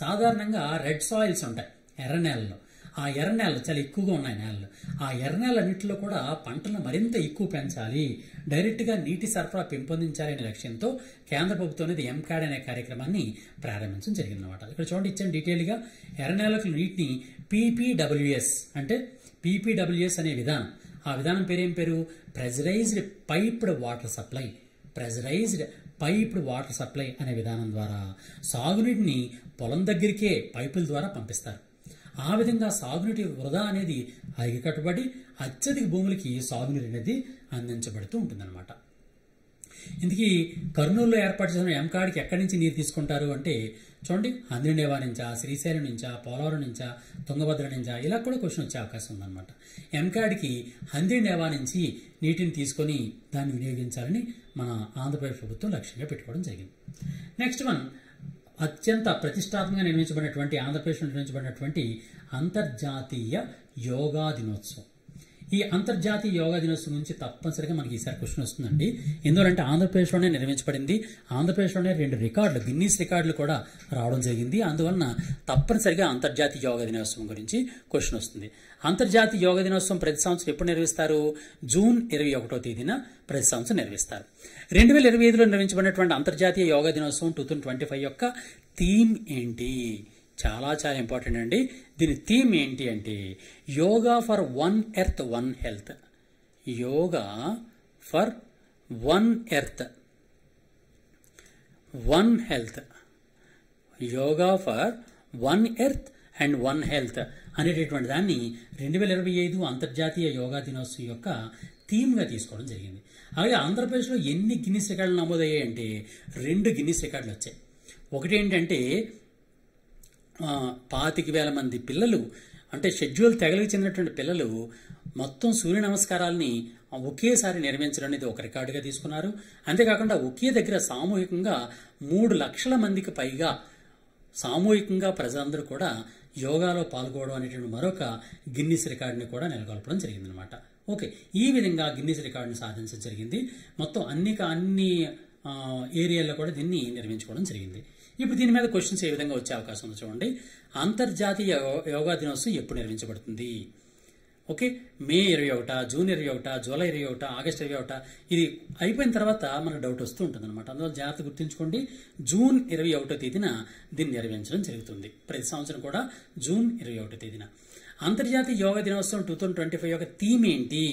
సాధారణంగా రెడ్ సాయిల్స్ ఉంటాయి ఎర్ర నేలలో. ఆ ఎర్ర నేలలు చాలా ఎక్కువగా ఉన్నాయి నేలలు. ఆ ఎర్ర నేలన్నింటిలో కూడా పంటలను మరింత ఎక్కువ పెంచాలి, డైరెక్ట్గా నీటి సరఫరా పెంపొందించాలి అనే లక్ష్యంతో కేంద్ర ప్రభుత్వం అనేది ఎంకాడ్ అనే కార్యక్రమాన్ని ప్రారంభించడం జరిగిందన్నమాట. ఇక్కడ చూడండి ఇచ్చాను డీటెయిల్గా. ఎర్ర నేలకు నీటిని పీపీడబ్ల్యూఎస్ అంటే పీపీడబ్ల్యూఎస్ అనే విధానం. ఆ విధానం పేరేం పేరు? ప్రెజరైజ్డ్ పైప్డ్ వాటర్ సప్లై అనే విధానం ద్వారా సాగునీటిని పొలం దగ్గరికే పైపుల ద్వారా పంపిస్తారు. ఆ విధంగా సాగునీటి వృధా అనేది అరికట్టబడి అత్యధిక భూములకి సాగునీరు అనేది అందించబడుతూ ఉంటుందన్నమాట. ఇందుకీ కర్నూలులో ఏర్పాటు చేసిన ఎంకాడ్కి ఎక్కడి నుంచి నీరు తీసుకుంటారు అంటే చూడండి, హంద్రీనేవా నుంచా, శ్రీశైలం నుంచా, పోలవరం నుంచా, తుంగభద్ర నుంచా, ఇలా కూడా క్వశ్చన్ వచ్చే అవకాశం ఉందన్నమాట. ఎంకాడ్కి హంద్రీనేవా నుంచి నీటిని తీసుకొని దాన్ని వినియోగించాలని మన ఆంధ్రప్రదేశ్ ప్రభుత్వం లక్ష్యంగా పెట్టుకోవడం జరిగింది. నెక్స్ట్ వన్, అత్యంత ప్రతిష్టాత్మకంగా నిర్మించబడినటువంటి ఆంధ్రప్రదేశ్లో నిర్మించబడినటువంటి అంతర్జాతీయ యోగా దినోత్సవం. ఈ అంతర్జాతీయ యోగా దినోత్సవం నుంచి తప్పనిసరిగా మనకి ఈసారి క్వశ్చన్ వస్తుందండి. ఎందుకంటే ఆంధ్రప్రదేశ్లోనే నిర్మించబడింది. ఆంధ్రప్రదేశ్లోనే 2 రికార్డులు, గిన్నీస్ రికార్డులు కూడా రావడం జరిగింది. అందువలన తప్పనిసరిగా అంతర్జాతీయ యోగా దినోత్సవం గురించి క్వశ్చన్ వస్తుంది. అంతర్జాతీయ యోగా దినోత్సవం ప్రతి సంవత్సరం ఎప్పుడు నిర్వహిస్తారు? జూన్ 21వ తేదీన ప్రతి సంవత్సరం నిర్వహిస్తారు. 2025లో నిర్వహించబడినటువంటి అంతర్జాతీయ యోగా దినోత్సవం 2025 యొక్క థీమ్ ఏంటి? చాలా చాలా ఇంపార్టెంట్ అండి. దీని థీమ్ ఏంటి అంటే yoga for one earth one health. Yoga for one earth one health. Yoga for one earth and one health అనేటటువంటి దాన్ని 2025 అంతర్జాతీయ యోగా దినోత్సవం యొక్క థీమ్గా తీసుకోవడం జరిగింది. అలాగే ఆంధ్రప్రదేశ్లో ఎన్ని గిన్నీస్ రికార్డులు నమోదయ్యాయి అంటే 2 గిన్నీస్ రికార్డులు వచ్చాయి. ఒకటి ఏంటంటే 25,000 మంది పిల్లలు, అంటే షెడ్యూల్ తెగలకు చెందినటువంటి పిల్లలు మొత్తం సూర్య నమస్కారాలని ఒకేసారి నిర్వహించడం అనేది ఒక రికార్డుగా తీసుకున్నారు. అంతేకాకుండా ఒకే దగ్గర సామూహికంగా 3 లక్షల మందికి పైగా సామూహికంగా ప్రజలందరూ కూడా యోగాలో పాల్గొనడం అనేటువంటి మరొక గిన్నీస్ రికార్డుని కూడా నెలకొల్పడం జరిగిందనమాట. ఓకే, ఈ విధంగా గిన్నీస్ రికార్డుని సాధించడం జరిగింది. మొత్తం అన్ని ఏరియాల్లో కూడా దీన్ని నిర్వహించుకోవడం జరిగింది. ఇప్పుడు దీని మీద క్వశ్చన్స్ ఏ విధంగా వచ్చే అవకాశం ఉంది చూడండి. అంతర్జాతీయ యోగా దినోత్సవం ఎప్పుడు నిర్వహించబడుతుంది? ఓకే, మే 21, జూన్ 21, జూలై 21, ఆగస్టు 21. ఇది అయిపోయిన తర్వాత మనకు డౌట్ వస్తూ ఉంటుంది అనమాట. అందువల్ల జాగ్రత్త గుర్తుంచుకోండి. జూన్ 21వ తేదీన దీన్ని నిర్వహించడం జరుగుతుంది. ప్రతి సంవత్సరం కూడా జూన్ 21వ తేదీన. అంతర్జాతీయ యోగా దినోత్సవం 2025 యొక్క థీమ్ ఏంటి?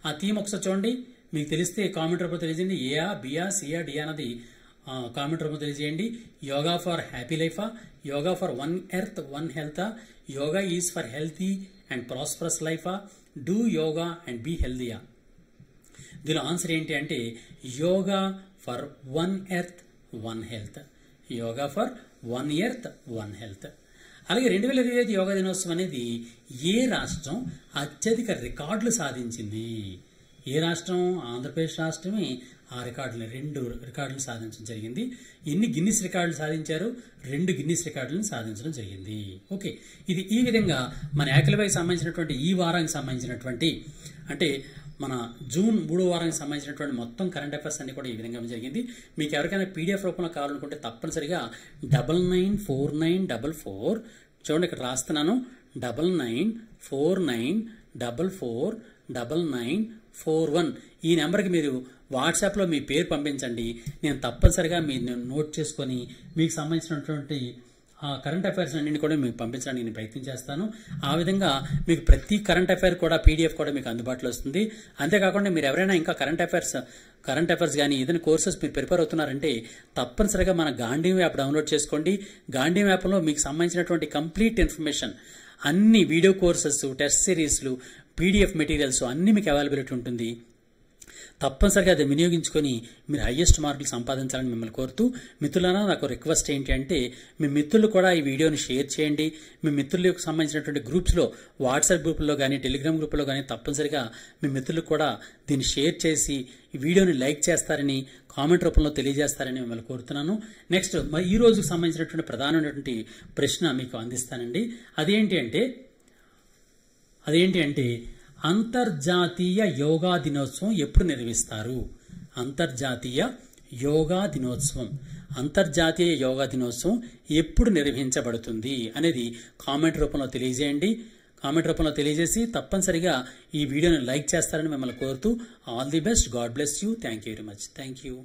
ఆ థీమ్ ఒకసారి చూడండి. మీకు తెలిస్తే కామెంట్ రూపంలో తెలియజేయండి. ఏఆ, బియా, సియా, డియా అన్నది కామెంట్ రూపంలో తెలియజేయండి. యోగా ఫర్ హ్యాపీ లైఫా, yoga for one earth one health, yoga is for healthy and prosperous లైఫా, డూ యోగా అండ్ బీ హెల్దీయా? దీనిలో ఆన్సర్ ఏంటి అంటే yoga for one earth one health, yoga for one earth one health. అలాగే 2025 యోగా దినోత్సవం అనేది ఏ రాష్ట్రం అత్యధిక రికార్డులు సాధించింది? ఏ రాష్ట్రం? ఆంధ్రప్రదేశ్ రాష్ట్రమే ఆ రెండు రికార్డులు సాధించడం జరిగింది. ఎన్ని గిన్నిస్ రికార్డులు సాధించారు? 2 గిన్నిస్ రికార్డులను సాధించడం జరిగింది. ఓకే, ఇది ఈ విధంగా మన యాక్టివ్కి సంబంధించినటువంటి ఈ వారానికి సంబంధించినటువంటి అంటే మన జూన్ 3వ వారానికి సంబంధించినటువంటి మొత్తం కరెంట్ అఫైర్స్ అన్ని కూడా ఈ విధంగా జరిగింది. మీకు ఎవరికైనా పీడిఎఫ్ రూపంలో కావాలనుకుంటే తప్పనిసరిగా 994944 చూడండి, ఇక్కడ రాస్తున్నాను 9949449941 ఈ నెంబర్కి మీరు వాట్సాప్లో మీ పేరు పంపించండి. నేను తప్పనిసరిగా మీరు నోట్ చేసుకొని మీకు సంబంధించినటువంటి కరెంట్ అఫైర్స్ అన్నింటినీ కూడా మీకు పంపించడానికి నేను ప్రయత్నం చేస్తాను. ఆ విధంగా మీకు ప్రతి కరెంట్ అఫైర్ కూడా పీడిఎఫ్ కూడా మీకు అందుబాటులో వస్తుంది. అంతేకాకుండా మీరు ఎవరైనా ఇంకా కరెంట్ అఫైర్స్ కానీ ఏదైనా కోర్సెస్ మీరు ప్రిపేర్ అవుతున్నారంటే తప్పనిసరిగా మన గాంధీయం యాప్ డౌన్లోడ్ చేసుకోండి. గాంధీయం యాప్లో మీకు సంబంధించినటువంటి కంప్లీట్ ఇన్ఫర్మేషన్, అన్ని వీడియో కోర్సెస్, టెస్ట్ సిరీస్లు, పీడిఎఫ్ మెటీరియల్స్ అన్నీ మీకు అవైలబిలిటీ ఉంటుంది. తప్పనిసరిగా అది వినియోగించుకొని మీరు హైయెస్ట్ మార్కులు సంపాదించాలని మిమ్మల్ని కోరుతూ, మిత్రులారా నాకు రిక్వెస్ట్ ఏంటి అంటే మీ మిత్రులు కూడా ఈ వీడియోని షేర్ చేయండి. మీ మిత్రులకు సంబంధించినటువంటి గ్రూప్స్లో, వాట్సాప్ గ్రూపుల్లో కానీ టెలిగ్రామ్ గ్రూపుల్లో కానీ తప్పనిసరిగా మీ మిత్రులకు కూడా దీన్ని షేర్ చేసి ఈ వీడియోని లైక్ చేస్తారని, కామెంట్ రూపంలో తెలియజేస్తారని మిమ్మల్ని కోరుతున్నాను. నెక్స్ట్ మరి ఈ రోజుకు సంబంధించినటువంటి ప్రధానమైనటువంటి ప్రశ్న మీకు అందిస్తానండి. అదేంటి అంటే అంతర్జాతీయ యోగా దినోత్సవం ఎప్పుడు నిర్వహిస్తారు? అంతర్జాతీయ యోగా దినోత్సవం ఎప్పుడు నిర్వహించబడుతుంది అనేది కామెంట్ రూపంలో తెలియజేయండి. కామెంట్ రూపంలో తెలియజేసి తప్పనిసరిగా ఈ వీడియోని లైక్ చేస్తారని మిమ్మల్ని కోరుతూ all the best. God bless you. Thank you very much. Thank you.